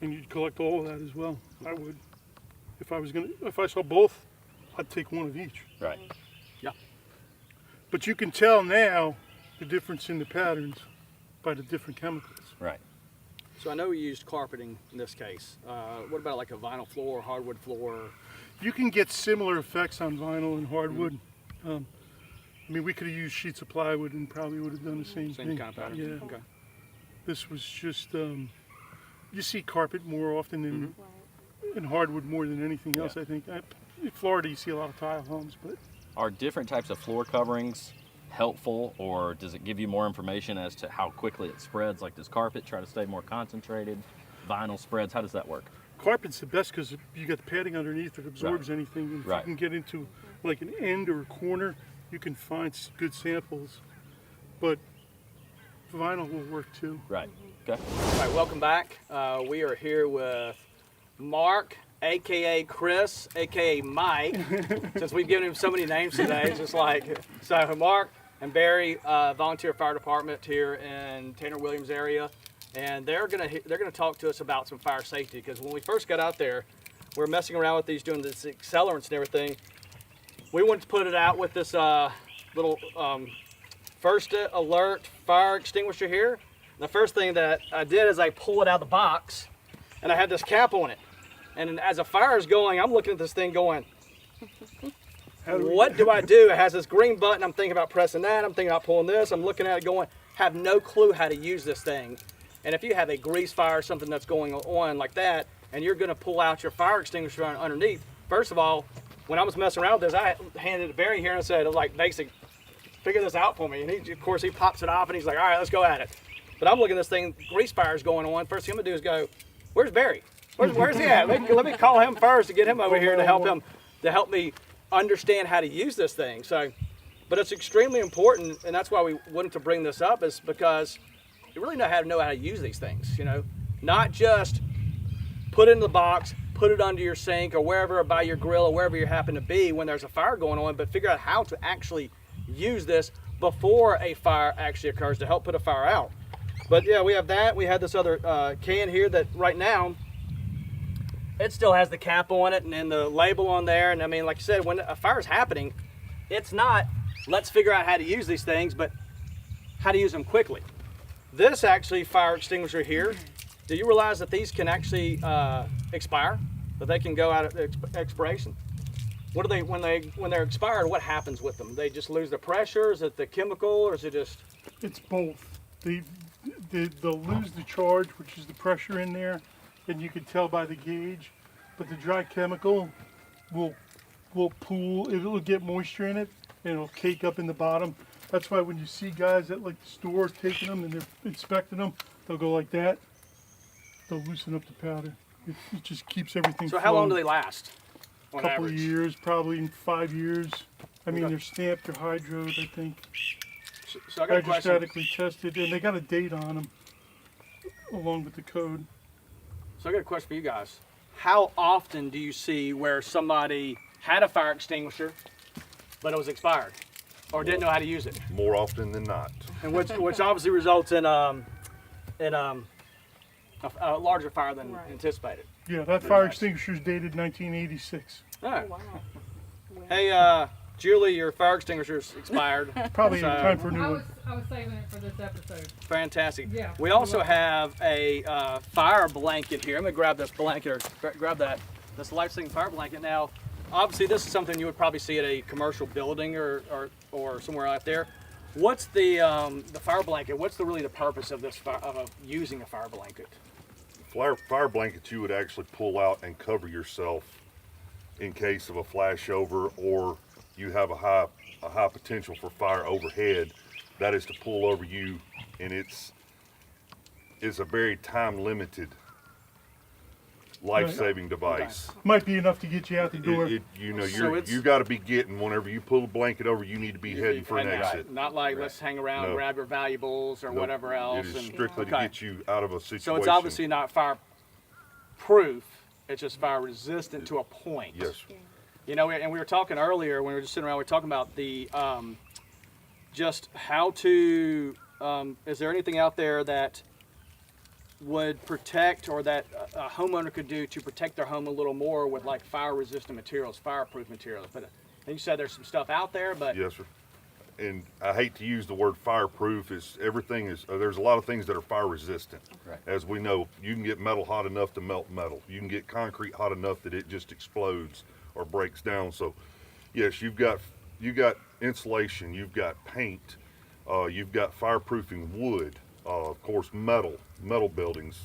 And you'd collect all of that as well. I would. If I saw both, I'd take one of each. Right. Yeah. But you can tell now the difference in the patterns by the different chemicals. Right. So I know we used carpeting in this case. What about like a vinyl floor, hardwood floor? You can get similar effects on vinyl and hardwood. I mean, we could have used sheets of plywood and probably would have done the same thing. Same kind of pattern. Yeah. Okay. This was just, you see carpet more often than in hardwood more than anything else, I think. In Florida, you see a lot of tile homes, but. Are different types of floor coverings helpful, or does it give you more information as to how quickly it spreads? Like, does carpet try to stay more concentrated? Vinyl spreads, how does that work? Carpet's the best because you got the padding underneath that absorbs anything. And if you can get into like an end or a corner, you can find good samples. But vinyl will work too. Right. Okay. All right, welcome back. We are here with Mark, aka Chris, aka Mike. Since we've given him so many names today, it's just like, so Mark and Barry, volunteer fire department here in Tanner Williams area. And they're gonna talk to us about some fire safety, because when we first got out there, we were messing around with these, doing this accelerants and everything. We wanted to put it out with this little first alert fire extinguisher here. The first thing that I did is I pull it out of the box, and I had this cap on it. And as a fire is going, I'm looking at this thing going, what do I do? It has this green button. I'm thinking about pressing that. I'm thinking about pulling this. I'm looking at it going, have no clue how to use this thing. And if you have a grease fire or something that's going on like that, and you're going to pull out your fire extinguisher underneath, first of all, when I was messing around with this, I handed it to Barry here and said, like, basically, figure this out for me. And he, of course, he pops it off and he's like, all right, let's go at it. But I'm looking at this thing, grease fire's going on. First thing I'm gonna do is go, where's Barry? Where's he at? Let me call him first to get him over here to help me understand how to use this thing. So, but it's extremely important, and that's why we wanted to bring this up, is because you really know how to use these things. You know, not just put it in the box, put it under your sink or wherever, or by your grill or wherever you happen to be when there's a fire going on, but figure out how to actually use this before a fire actually occurs to help put a fire out. But yeah, we have that. We had this other can here that right now, it still has the cap on it and then the label on there. And I mean, like you said, when a fire's happening, it's not, let's figure out how to use these things, but how to use them quickly. This actually fire extinguisher here, do you realize that these can actually expire? That they can go out of expiration? What do they, when they're expired, what happens with them? They just lose the pressure? Is it the chemical, or is it just? It's both. They'll lose the charge, which is the pressure in there, and you can tell by the gauge. But the dry chemical will pool. It'll get moisture in it, and it'll cake up in the bottom. That's why when you see guys at like the store taking them and they're inspecting them, they'll go like that. They'll loosen up the powder. It just keeps everything. So how long do they last? A couple of years, probably 5 years. I mean, they're stamped, they're hydroed, I think. So I got a question. Hydrostatically tested, and they got a date on them along with the code. So I got a question for you guys. How often do you see where somebody had a fire extinguisher, but it was expired, or didn't know how to use it? More often than not. And which obviously results in a larger fire than anticipated. Yeah, that fire extinguisher is dated 1986. All right. Hey, Julie, your fire extinguisher's expired. Probably time for a new one. I was saving it for this episode. Fantastic. Yeah. We also have a fire blanket here. I'm gonna grab this blanket, or grab that. This life-saving fire blanket. Now, obviously, this is something you would probably see at a commercial building or somewhere out there. What's the fire blanket? What's really the purpose of this of using a fire blanket? Fire blankets you would actually pull out and cover yourself in case of a flashover, or you have a high potential for fire overhead. That is to pull over you, and it's a very time limited life-saving device. Might be enough to get you out the door. You got to be getting, whenever you pull the blanket over, you need to be heading for an exit. Not like let's hang around, grab your valuables or whatever else. It is strictly to get you out of a situation. So it's obviously not fire-proof. It's just fire-resistant to a point. Yes. You know, and we were talking earlier when we were just sitting around. We were talking about the just how to. Is there anything out there that would protect, or that a homeowner could do to protect their home a little more with like fire-resistant materials, fireproof materials? But you said there's some stuff out there, but yes, sir. And I hate to use the word fireproof. There's a lot of things that are fire resistant. Right. As we know, you can get metal hot enough to melt metal. You can get concrete hot enough that it just explodes or breaks down. So, yes, you've got insulation, you've got paint, you've got fireproofing wood. Of course, metal buildings,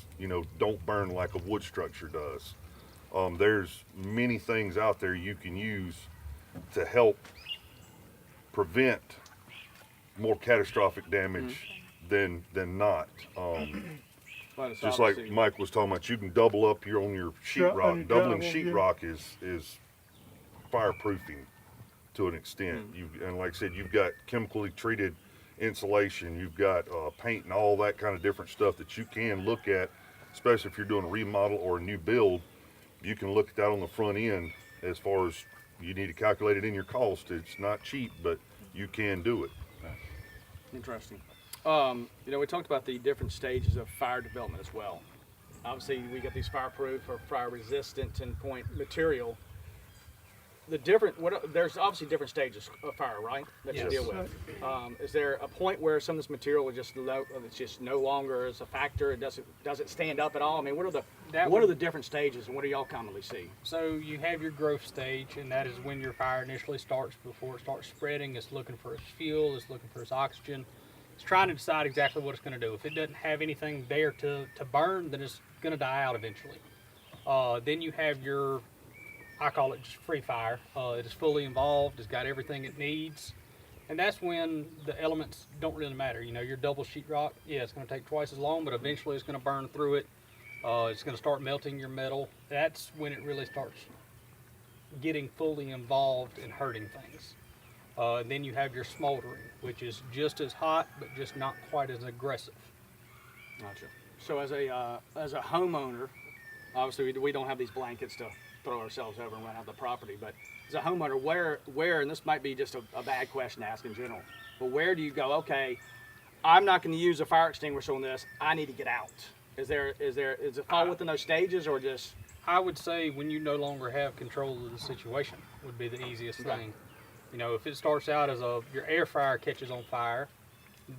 don't burn like a wood structure does. There's many things out there you can use to help prevent more catastrophic damage than not. Just like Mike was talking about, you can double up on your sheetrock. Doubling sheetrock is fireproofing to an extent. And like I said, you've got chemically treated insulation, you've got paint and all that kind of different stuff that you can look at, especially if you're doing a remodel or a new build. You can look at that on the front end. As far as you need to calculate it in your cost, it's not cheap, but you can do it. Interesting. We talked about the different stages of fire development as well. Obviously, we got these fireproof or fire-resistant endpoint material. There's obviously different stages of fire, right? That you deal with. Is there a point where some of this material is just no longer as a factor? Does it stand up at all? I mean, what are the different stages, and what do y'all commonly see? So you have your growth stage, and that is when your fire initially starts. Before it starts spreading, it's looking for its fuel, it's looking for its oxygen. It's trying to decide exactly what it's going to do. If it doesn't have anything there to burn, then it's going to die out eventually. Then you have your I call it just free fire. It is fully involved. It's got everything it needs. And that's when the elements don't really matter. You know, your double sheetrock, yeah, it's going to take twice as long, but eventually it's going to burn through it. It's going to start melting your metal. That's when it really starts getting fully involved in hurting things. And then you have your smoldering, which is just as hot, but just not quite as aggressive. Gotcha. So as a homeowner, obviously we don't have these blankets to throw ourselves over and run out of the property, but as a homeowner, where, and this might be just a bad question to ask in general, but where do you go, okay, I'm not going to use a fire extinguisher on this, I need to get out? Is it fall within those stages, or just? I would say when you no longer have control of the situation would be the easiest thing. You know, if it starts out as your air fryer catches on fire,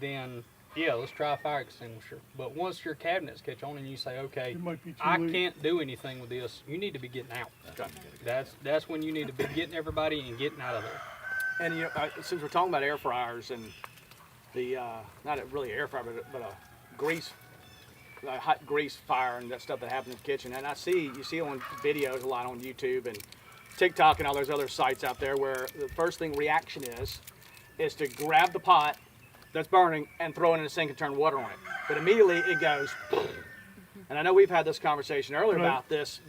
then yeah, let's try a fire extinguisher. But once your cabinets catch on and you say, okay, I can't do anything with this, you need to be getting out. That's when you need to be getting everybody and getting out of there. And you know, since we're talking about air fryers and the not really air fryer, but a grease. Hot grease fire and that stuff that happens in the kitchen, and you see on videos a lot on YouTube and TikTok and all those other sites out there where the first reaction is to grab the pot that's burning and throw it in the sink and turn water on it, but immediately it goes. And I know we've had this conversation earlier about this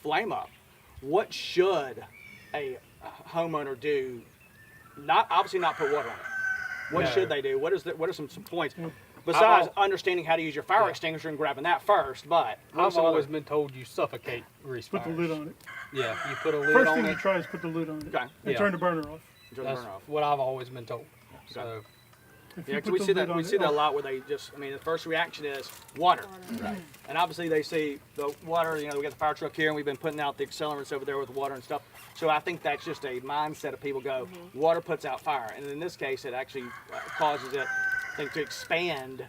flame up. What should a homeowner do? Obviously not put water on it. What should they do? What are some points? Besides understanding how to use your fire extinguisher and grabbing that first, but I've always been told you suffocate grease fires. Put the lid on it. Yeah, you put a lid on it. First thing you try is put the lid on it. Okay. And turn the burner off. That's what I've always been told. So. Yeah, because we see that a lot where they just, the first reaction is water. Right. And obviously they see the water, we got the fire truck here and we've been putting out the accelerants over there with water and stuff. So I think that's just a mindset of people go, water puts out fire. And in this case, it actually causes it to expand,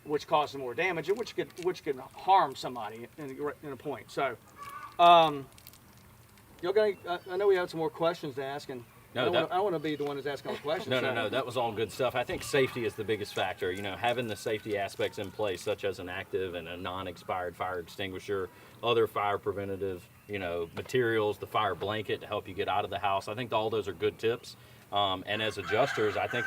which causes more damage, and which could harm somebody in a point. So, I know we have some more questions to ask, and I don't want to be the one who's asking all the questions. No, that was all good stuff. I think safety is the biggest factor. You know, having the safety aspects in place, such as an active and a non-expired fire extinguisher, other fire preventative, materials, the fire blanket to help you get out of the house. I think all those are good tips. And as adjusters, I think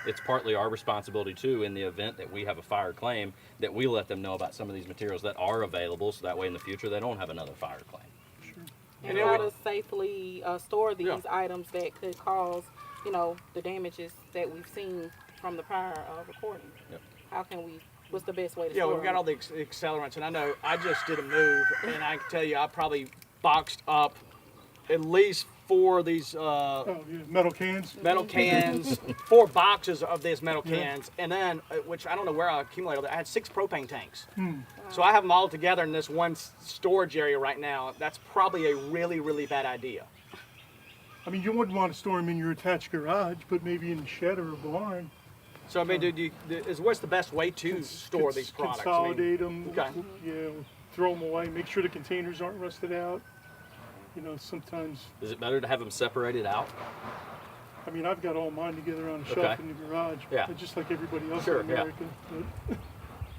it's partly our responsibility too, in the event that we have a fire claim, that we let them know about some of these materials that are available, so that way in the future they don't have another fire claim. Sure. And how to safely store these items that could cause, the damages that we've seen from the prior recording. Yep. How can we? What's the best way to store we've got all the accelerants, and I know I just did a move, and I can tell you I probably boxed up at least 4 of these metal cans. 4 boxes of these metal cans, and then which I don't know where I accumulated. I had 6 propane tanks. So I have them all together in this one storage area right now. That's probably a really, really bad idea. You wouldn't want to store them in your attached garage, but maybe in a shed or a barn. So what's the best way to store these products? Consolidate them. Okay. Throw them away. Make sure the containers aren't rusted out. Sometimes. Is it better to have them separated out? I've got all mine together on a shelf in the garage, just like everybody else in America.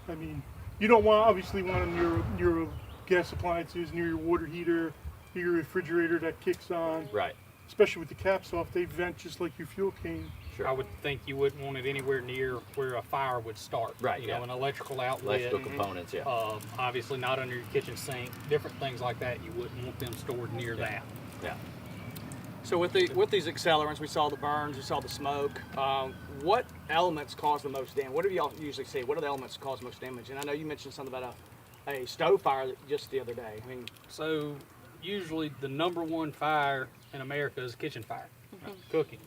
But, you don't obviously want them near your gas appliances, near your water heater, your refrigerator that kicks on. Right. Especially with the caps off, they vent just like your fuel can. Sure. I would think you wouldn't want it anywhere near where a fire would start. Right. An electrical outlet. Electrical components, obviously not under your kitchen sink. Different things like that. You wouldn't want them stored near that. Yeah. So with these accelerants, we saw the burns, we saw the smoke. What elements cause the most damage? What do y'all usually see? What are the elements that cause the most damage? And I know you mentioned something about a stove fire just the other day. So usually the #1 fire in America is kitchen fire, cooking.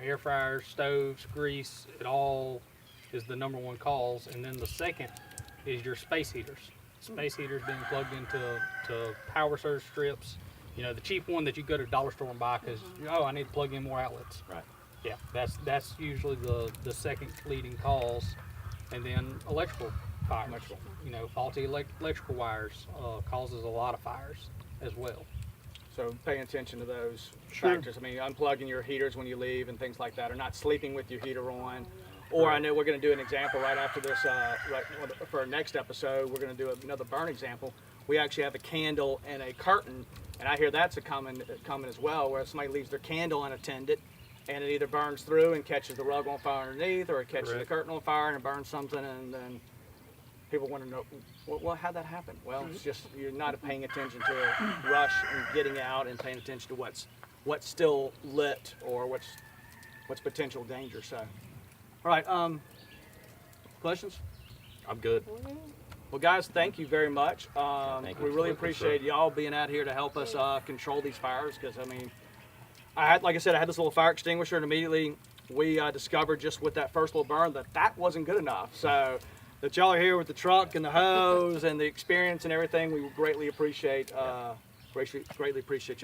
Air fryers, stoves, grease, it all is the #1 cause. And then the second is your space heaters. Space heaters being plugged into power surge strips. The cheap one that you go to the dollar store and buy because, I need to plug in more outlets. Right. Yeah, that's usually the second leading cause. And then electrical fires. Faulty electrical wires causes a lot of fires as well. So paying attention to those factors. Unplugging your heaters when you leave and things like that, or not sleeping with your heater on. Or I know we're going to do an example right after this, for our next episode, we're going to do another burn example. We actually have a candle and a curtain, And I hear that's a common as well, where somebody leaves their candle unattended, and it either burns through and catches the rug on fire underneath, or it catches the curtain on fire and it burns something, and then people want to know, well, how'd that happen? Well, it's just you're not paying attention to a rush and getting out and paying attention to what's still lit or what's potential danger. So, all right, questions? I'm good. Well, guys, thank you very much. We really appreciate y'all being out here to help us control these fires, because I mean, like I said, I had this little fire extinguisher, and immediately we discovered just with that first little burn that wasn't good enough. So that y'all are here with the truck and the hose and the experience and everything, we greatly appreciate y'all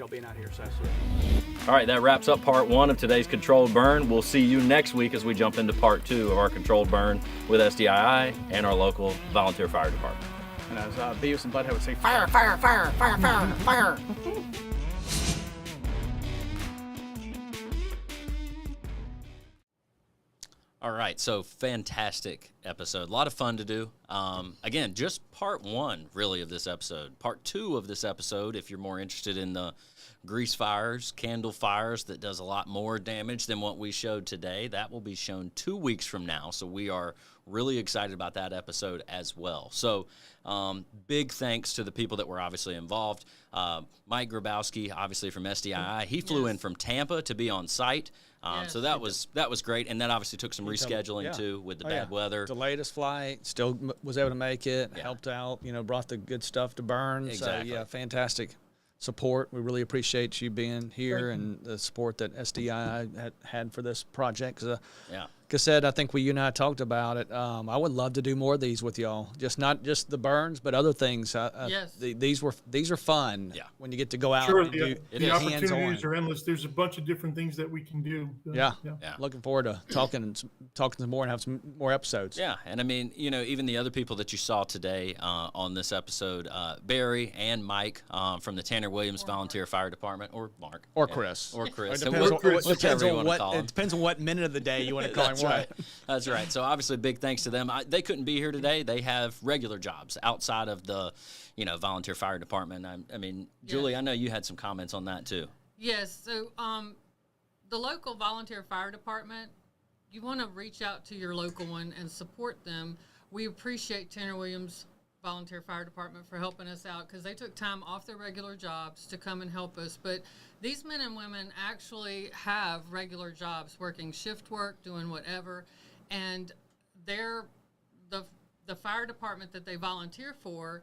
being out here. So. All right, that wraps up part 1 of today's controlled burn. We'll see you next week as we jump into part 2 of our controlled burn with SDII and our local volunteer fire department. And as Beavis and Butthead would say, fire, fire, fire, fire, fire, fire. All right, so fantastic episode. A lot of fun to do. Again, just part 1, really, of this episode. Part 2 of this episode, if you're more interested in the grease fires, candle fires, that does a lot more damage than what we showed today, that will be shown 2 weeks from now. So we are really excited about that episode as well. So big thanks to the people that were obviously involved. Mike Grubowski, obviously from SDII, he flew in from Tampa to be on site. So that was great, and that obviously took some rescheduling too with the bad weather. Delayed his flight, still was able to make it, helped out, brought the good stuff to burn. Exactly. So yeah, fantastic support. We really appreciate you being here and the support that SDII had for this project. Cause, like I said, I think you and I talked about it. I would love to do more of these with y'all. Not just the burns, but other things. Yes. These are fun. Yeah. When you get to go out Sure, and do the opportunities hands-on. are endless. There's a bunch of different things that we can do. Yeah. Looking forward to talking some more and have some more episodes. Yeah, and I mean, even the other people that you saw today on this episode, Barry and Mike from the Tanner Williams Volunteer Fire Department, or Mark. Or Chris. Or Chris. It depends on what minute of the day you want to call him. That's right. That's right. So obviously, big thanks to them. They couldn't be here today. They have regular jobs outside of the, volunteer fire department. I mean, Julie, I know you had some comments on that too. Yes. So the local volunteer fire department, you want to reach out to your local one and support them. We appreciate Tanner Williams Volunteer Fire Department for helping us out, because they took time off their regular jobs to come and help us. But these men and women actually have regular jobs, working shift work, doing whatever, and they're the fire department that they volunteer for.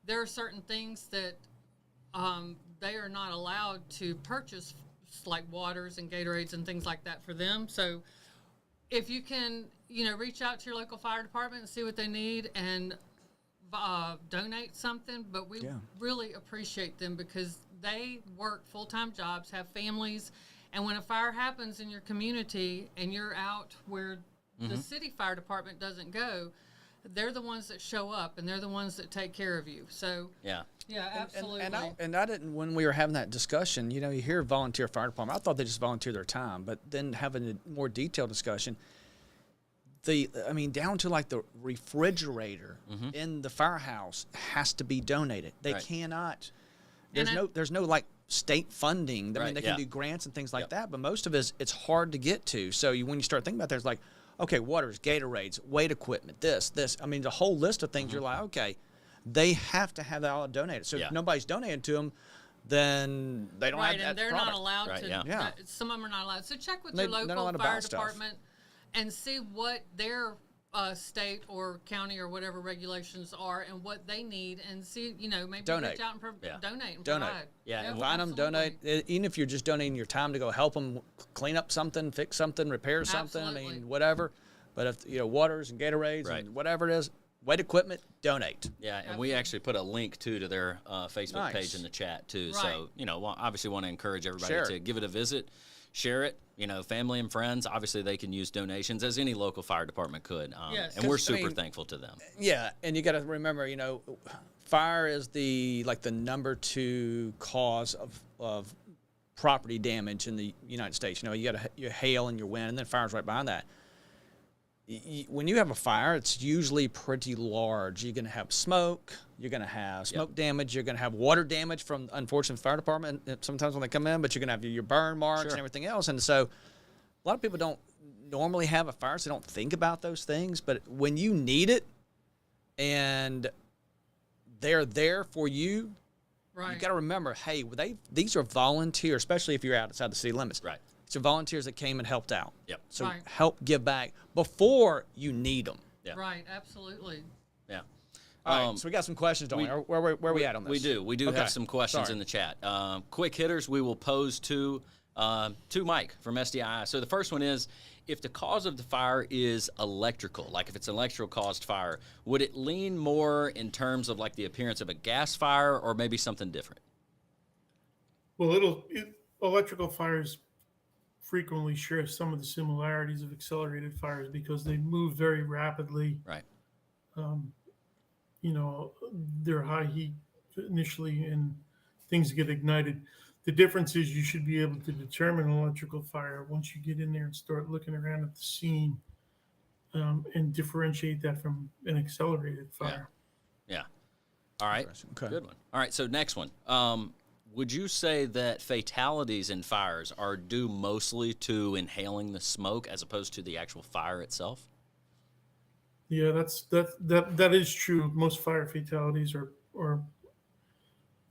There are certain things that they are not allowed to purchase, like waters and Gatorades and things like that for them. So if you can, reach out to your local fire department and see what they need and donate something. But we really appreciate them, because they work full-time jobs, have families, and when a fire happens in your community and you're out where the city fire department doesn't go, they're the ones that show up, and they're the ones that take care of you. So yeah, absolutely. And I didn't, when we were having that discussion, you hear volunteer fire department, I thought they just volunteer their time, but then having a more detailed discussion, down to like the refrigerator in the firehouse has to be donated. They cannot. There's no like state funding. I mean, they can do grants and things like that, but most of it's hard to get to. So when you start thinking about, there's like, okay, waters, Gatorades, weight equipment, this. I mean, the whole list of things. You're like, okay, they have to have that all donated. So if nobody's donating to them, then they don't have that. Right, and they're product. not allowed to. Some of them are not allowed. So check with your local fire department and see what their state or county or whatever regulations are and what they need, and see, maybe donate. reach out and donate and donate. provide. Yeah, find them, donate. Even if you're just donating your time to go help them clean up something, fix something, repair something. Absolutely. I mean, whatever. But if waters and Gatorades and whatever it is, weight equipment, donate. Yeah, and we actually put a link to their Facebook page in the chat too. Right. So obviously want to encourage everybody to give it a visit, share it. Family and friends, obviously they can use donations, as any local fire department could. Yes. And we're super thankful to them. Yeah, and you got to remember, fire is the number 2 cause of property damage in the United States. You got your hail and your wind, and then fire's right behind that. when you have a fire, it's usually pretty large. You're going to have smoke. You're going to have smoke damage. You're going to have water damage from, unfortunately, fire department sometimes when they come in, but you're going to have your burn marks and everything else. And so a lot of people don't normally have a fire, so they don't think about those things. But when you need it and they're there for you, you got to remember, hey, these are volunteers, especially if you're outside the city limits. Right. These are volunteers that came and helped out. Yep. So help give back before you need them. Yeah. Right, absolutely. Yeah. All right, so we got some questions, don't we? Where are we at on this? We do. We do Okay. have some questions in the chat. Quick hitters we will pose to Mike from SDII. So the first one is, if the cause of the fire is electrical, like if it's an electrical caused fire, would it lean more in terms of like the appearance of a gas fire or maybe something different? Well, electrical fires frequently share some of the similarities of accelerated fires because they move very rapidly. Right. You know, they're high heat initially and things get ignited. The difference is you should be able to determine an electrical fire once you get in there and start looking around at the scene and differentiate that from an accelerated fire. Yeah. All right. Okay. Good one. All right. So next one. Would you say that fatalities in fires are due mostly to inhaling the smoke as opposed to the actual fire itself? Yeah, that is true. Most fire fatalities are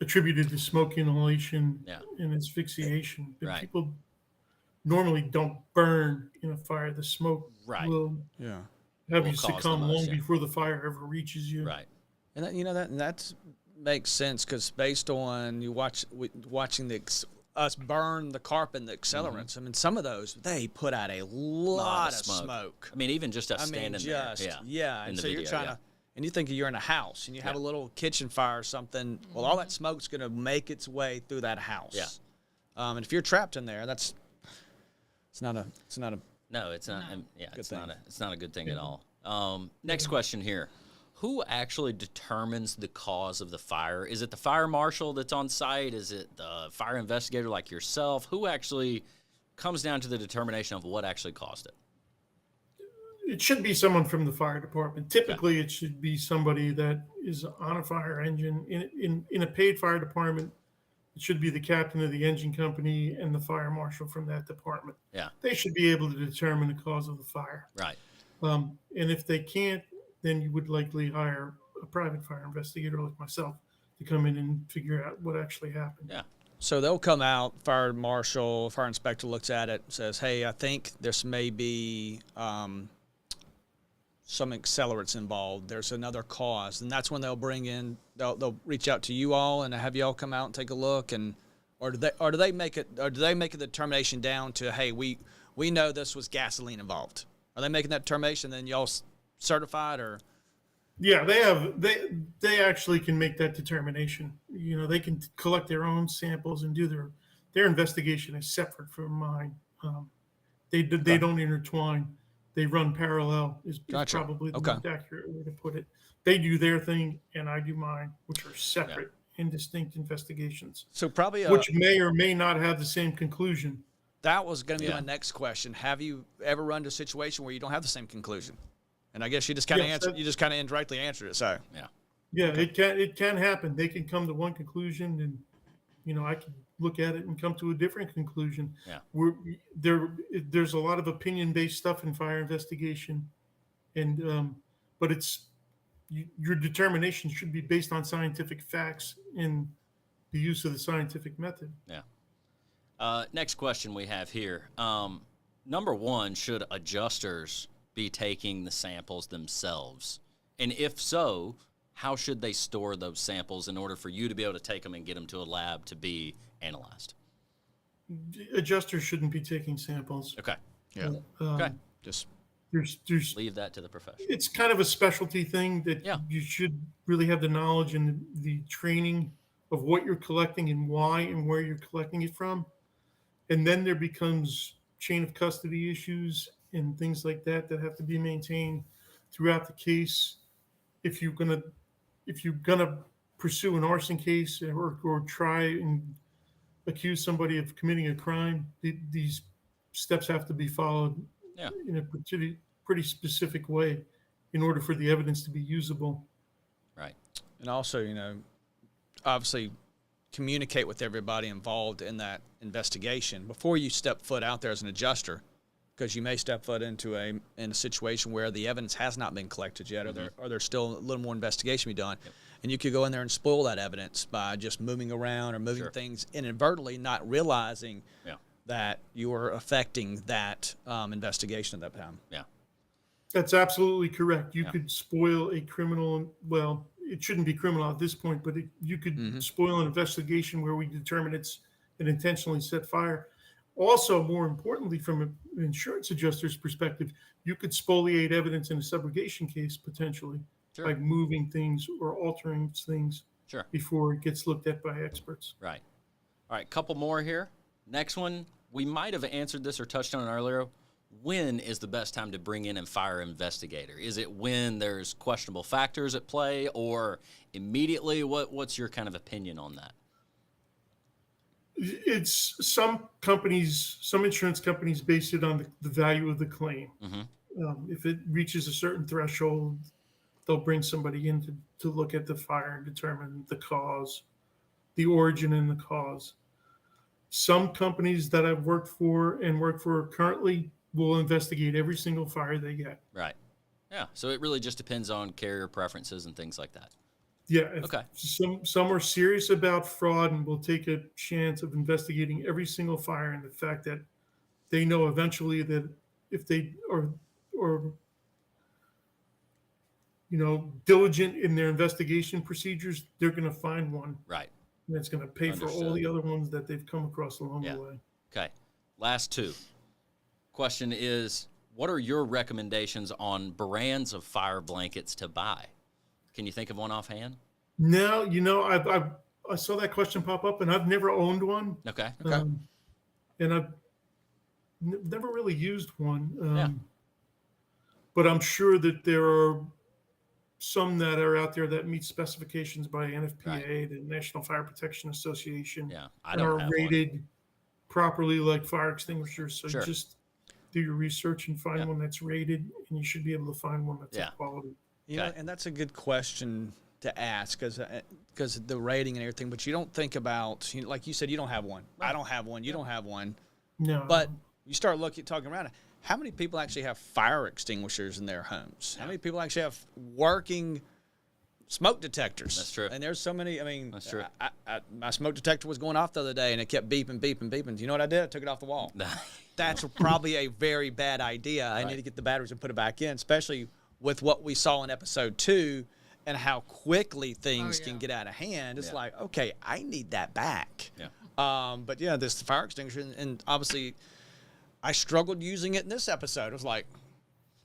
attributed to smoke inhalation and asphyxiation. But people normally don't burn in a fire. The smoke will have Will you cause succumb the long most, before the fire ever reaches you. Right. And that makes sense because based on watching us burn the carpet and the accelerants, I mean, some of those, they put out a lot of smoke. I mean, even just us standing there. Yeah. In And the so you're video, trying to, and you think you're in a house and you have a little kitchen fire or something. Well, all that smoke's going to make its way through that house. Yeah. And if you're trapped in there, it's not a No, it's not. Yeah, Good it's thing. not a good thing at all. Next question here. Who actually determines the cause of the fire? Is it the fire marshal that's on site? Is it the fire investigator like yourself? Who actually comes down to the determination of what actually caused it? It should be someone from the fire department. Typically, it should be somebody that is on a fire engine. In a paid fire department, it should be the captain of the engine company and the fire marshal from that department. Yeah. They should be able to determine the cause of the fire. Right. And if they can't, then you would likely hire a private fire investigator like myself to come in and figure out what actually happened. Yeah. So they'll come out, fire marshal, fire inspector looks at it, says, hey, I think this may be some accelerants involved. There's another cause. And that's when they'll they'll reach out to you all and have you all come out and take a look. Or do they make a determination down to, hey, we know this was gasoline involved? Are they making that determination then y'all certified or? Yeah, they actually can make that determination. You know, they can collect their own samples and do their investigation is separate from mine. They don't intertwine. They run parallel is probably the most accurate way to put it. They do their thing and I do mine, which are separate and distinct investigations. So probably which may or may not have the same conclusion. That was going to be my next question. Have you ever run into a situation where you don't have the same conclusion? And I guess you just kind of answered. You just kind of indirectly answered it. So yeah, it can happen. They can come to one conclusion, and you know I can look at it and come to a different conclusion. Yeah, there's a lot of opinion-based stuff in fire investigation, and but your determination should be based on scientific facts and the use of the scientific method. Yeah. Next question we have here. Number one, should adjusters be taking the samples themselves? And if so, how should they store those samples in order for you to be able to take them and get them to a lab to be analyzed? Adjusters shouldn't be taking samples. Okay. Yeah. Okay. Just there's leave that to the professional. It's kind of a specialty thing that you should really have the knowledge and the training of what you're collecting and why and where you're collecting it from. And then there becomes chain of custody issues and things like that have to be maintained throughout the case. If you're gonna pursue an arson case or try and accuse somebody of committing a crime, these steps have to be followed in a pretty specific way in order for the evidence to be usable. Right. And also, you know, obviously communicate with everybody involved in that investigation before you step foot out there as an adjuster, because you may step foot into in a situation where the evidence has not been collected yet, or there's still a little more investigation to be done. Yep. And you could go in there and spoil that evidence by just moving around or moving things inadvertently, not realizing that you are affecting that investigation at that time. Yeah. That's absolutely correct. You could spoil a criminal, well, it shouldn't be criminal at this point, but you could spoil an investigation where we determine it's an intentionally set fire. Also, more importantly, from an insurance adjuster's perspective, you could spoliate evidence in a subrogation case potentially by moving things or altering things before it gets looked at by experts. Right. All right, couple more here. Next one, we might have answered this or touched on it earlier. When is the best time to bring in and fire an investigator? Is it when there's questionable factors at play, or immediately? What's your kind of opinion on that? It's some insurance companies base it on the value of the claim. If it reaches a certain threshold, they'll bring somebody in to look at the fire and determine the cause, the origin and the cause. Some companies that I've worked for and work for currently will investigate every single fire they get. Right. Yeah. So it really just depends on carrier preferences and things like that. Yeah. Okay. Some are serious about fraud and will take a chance of investigating every single fire, and the fact that they know eventually that if they are diligent in their investigation procedures, they're going to find one. Right. And it's going to pay for all the other ones that they've come across along the way. Okay. Last two. Question is, what are your recommendations on brands of fire blankets to buy? Can you think of one offhand? No, I saw that question pop up, and I've never owned one. Okay. And I've never really used one. But I'm sure that there are some that are out there that meet specifications by NFPA, the National Fire Protection Association. Yeah, I and don't are have rated properly like fire extinguishers. So Sure. just do your research and find one that's rated, and you should be able to find one that's of quality. You know, and that's a good question to ask because the rating and everything. But you don't think about, like you said, you don't have one. I don't have one. You don't have one. No. But you start talking around. How many people actually have fire extinguishers in their homes? How many people actually have working smoke detectors? That's true. And there's so many. I mean, that's true. My smoke detector was going off the other day, and it kept beeping, beeping, beeping. Do you know what I did? I took it off the wall. That's probably a very bad idea. I need to get the batteries and put it back in, especially with what we saw in episode 2 and how quickly things can get out of hand. It's like, okay, I need that back. Yeah. But yeah, this fire extinguisher, and obviously I struggled using it in this episode. It was like,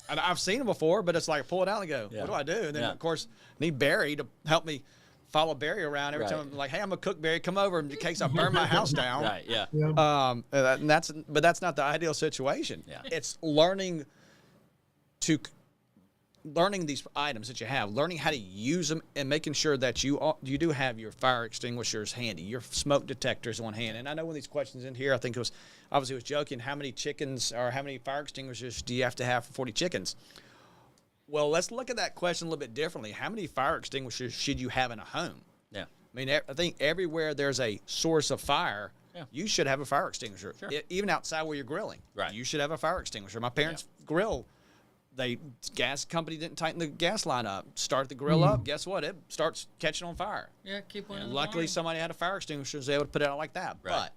and I've seen it before, but it's like, pull it out and go, what do I do? And then, of course, need Barry to help me follow Barry around every time. I'm like, hey, I'm a cook, Barry, come over in case I burn my house down. Right, yeah. And that's not the ideal situation. Yeah. It's learning these items that you have, learning how to use them, and making sure that you do have your fire extinguishers handy, your smoke detectors on hand. And I know when these questions in here, I think it was joking, how many chickens or how many fire extinguishers do you have to have for 40 chickens? Well, let's look at that question a little bit differently. How many fire extinguishers should you have in a home? Yeah. I mean, I think everywhere there's a source of fire, you should have a fire extinguisher. Sure. Even outside where you're grilling, you should have a fire extinguisher. My parents' grill, gas company didn't tighten the gas line up. Start the grill up, guess what? It starts catching on fire. Yeah, keep one. And luckily, somebody had a fire extinguisher, so they would put it out like that. Right. But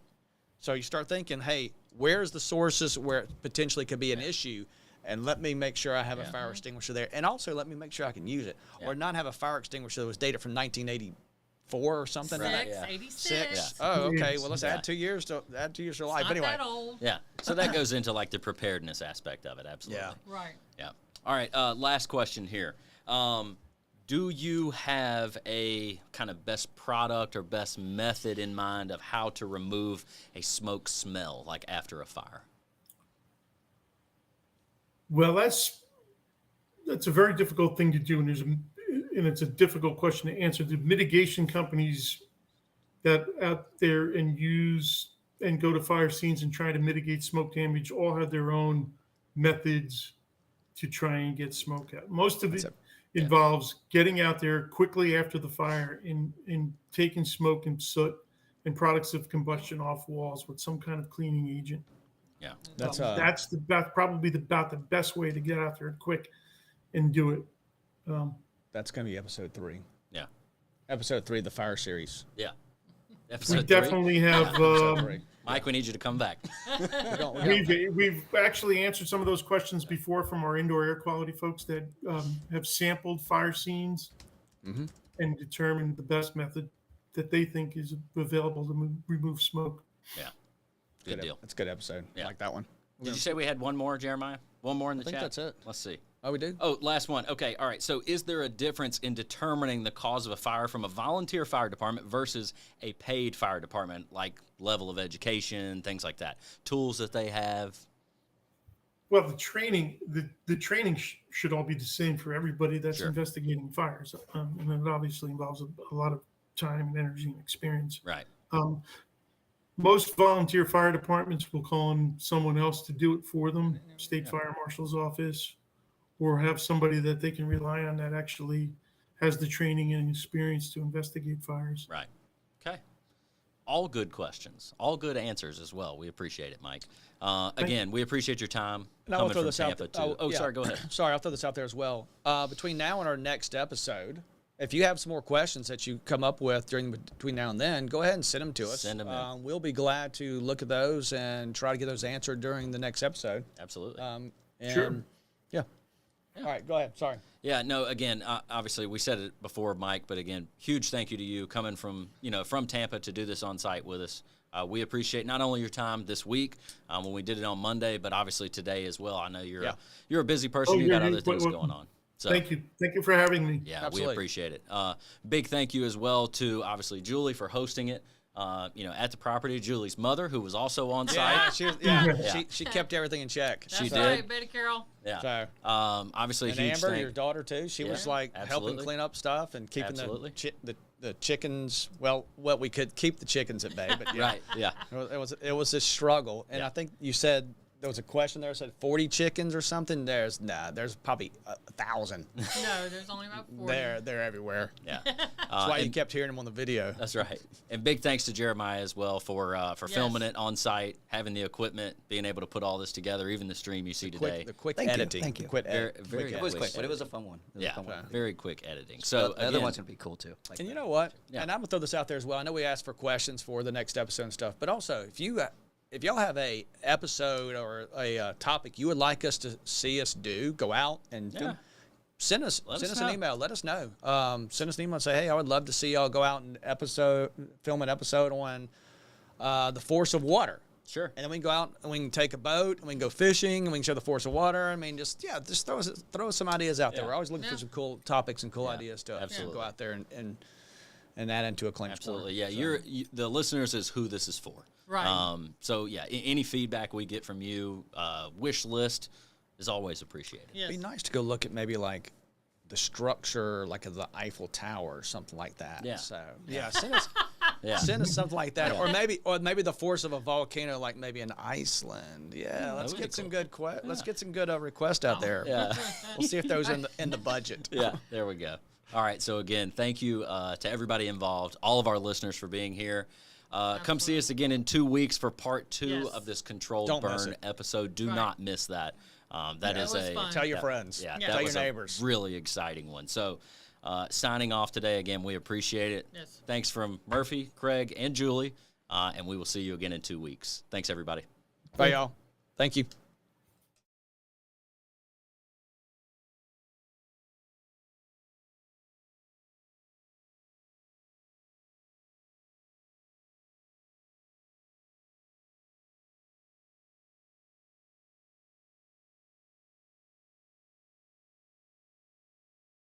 so you start thinking, hey, where's the sources where it potentially could be an issue? And let me make sure I have a fire extinguisher there. And also let me make sure I can use it. Or not have a fire extinguisher that was dated from 1984 or something. Right. 86. Oh, okay. Well, let's add 2 years to life. It's But not anyway. that old. Yeah. So that goes into like the preparedness aspect of it. Absolutely. Yeah. Right. Yeah. All right. Last question here. Do you have a kind of best product or best method in mind of how to remove a smoke smell, like after a fire? Well, that's a very difficult thing to do, and it's a difficult question to answer. The mitigation companies that out there and use and go to fire scenes and try to mitigate smoke damage all have their own methods to try and get smoke out. Most of it involves getting out there quickly after the fire and taking smoke and soot and products of combustion off walls with some kind of cleaning agent. Yeah, That's probably about the best way to get out there quick and do it. That's going to be episode 3. Yeah. Episode 3 of the fire series. Yeah. We definitely have Mike, we need you to come back. We've actually answered some of those questions before from our indoor air quality folks that have sampled fire scenes and determined the best method that they think is available to remove smoke. Yeah. Good deal. That's a good episode. I like that one. Did you say we had one more, Jeremiah? One more in the I think chat? that's it. Let's see. Oh, we do? Oh, last one. Okay, all right. So is there a difference in determining the cause of a fire from a volunteer fire department versus a paid fire department, like level of education, things like that, tools that they have? Well, the training should all be the same for everybody that's investigating fires, and it obviously involves a lot of time and energy and experience. Right. Most volunteer fire departments will call on someone else to do it for them, state fire marshal's office, or have somebody that they can rely on that actually has the training and experience to investigate fires. Right. Okay. All good questions. All good answers as well. We appreciate it, Mike. Again, we appreciate your time And I'll coming throw from this out. Tampa too. Oh, yeah. sorry. Go ahead. Sorry, I'll throw this out there as well. Between now and our next episode, if you have some more questions that you come up with between now and then, go ahead and send them to us. Send them in. We'll be glad to look at those and try to get those answered during the next episode. Absolutely. Sure. Yeah. All right, go ahead. Sorry. Yeah, no, again, obviously we said it before, Mike, but again, huge thank you to you coming from Tampa to do this on site with us. We appreciate not only your time this week when we did it on Monday, but obviously today as well. I know you're a busy person. You got other things going on. So, thank you for having me. Yeah, we appreciate it. Big thank you as well to obviously Julie for hosting it. At the property, Julie's mother, who was also on site. She kept everything in check. She did. Right, Betty Carroll. Yeah. So, obviously, and huge Amber, your daughter too. She was like helping Absolutely. clean up stuff and keeping the chickens. Well, we could keep the chickens at bay, but Right. Yeah. It was a struggle, and I think you said. There was a question there that said 40 chickens or something. There's probably 1,000. No, there's only about 40. They're everywhere. Yeah. That's why you kept hearing them on the video. That's right. And big thanks to Jeremiah as well for filming it on site, having the equipment, being able to put all this together, even the stream you see today. The quick Thank you. editing. Thank you. Very It was quick, but it was a editing. fun one. Very quick editing. So the other again, one's gonna be cool too. Like And you know what? And I'm gonna throw this out there as well. I know we asked for questions for the next episode and stuff, but also if y'all have a episode or a topic you would like us to see us do, go out and send us an email. Let us know. Send us an email and say, hey, I would love to see y'all go out and film an episode on the force of water. Sure. And then we can go out and we can take a boat and we can go fishing and we can show the force of water. I mean, just throw us some ideas out there. We're always looking for some cool topics and cool ideas to go out there and add into a claim. Absolutely. Yeah. The listeners is who this is for. Right. So yeah, any feedback we get from you, wish list is always appreciated. Yes. It'd be nice to go look at maybe like the structure, like of the Eiffel Tower or something like that. Yeah. So send us something like that, or maybe the force of a volcano, like maybe in Iceland. Yeah, let's get some good let's get some good requests out there. Yeah. We'll see if those in the budget. Yeah. There we go. All right. So again, thank you to everybody involved, all of our listeners for being here. Come see us again in 2 weeks for part 2 of this controlled burn episode. Do not miss that. That is tell your friends. Yeah, tell your neighbors. Really exciting one. So, signing off today again. We appreciate it. Yes. Thanks from Murphy, Craig, and Julie, and we will see you again in 2 weeks. Thanks, everybody. Bye, y'all. Thank you.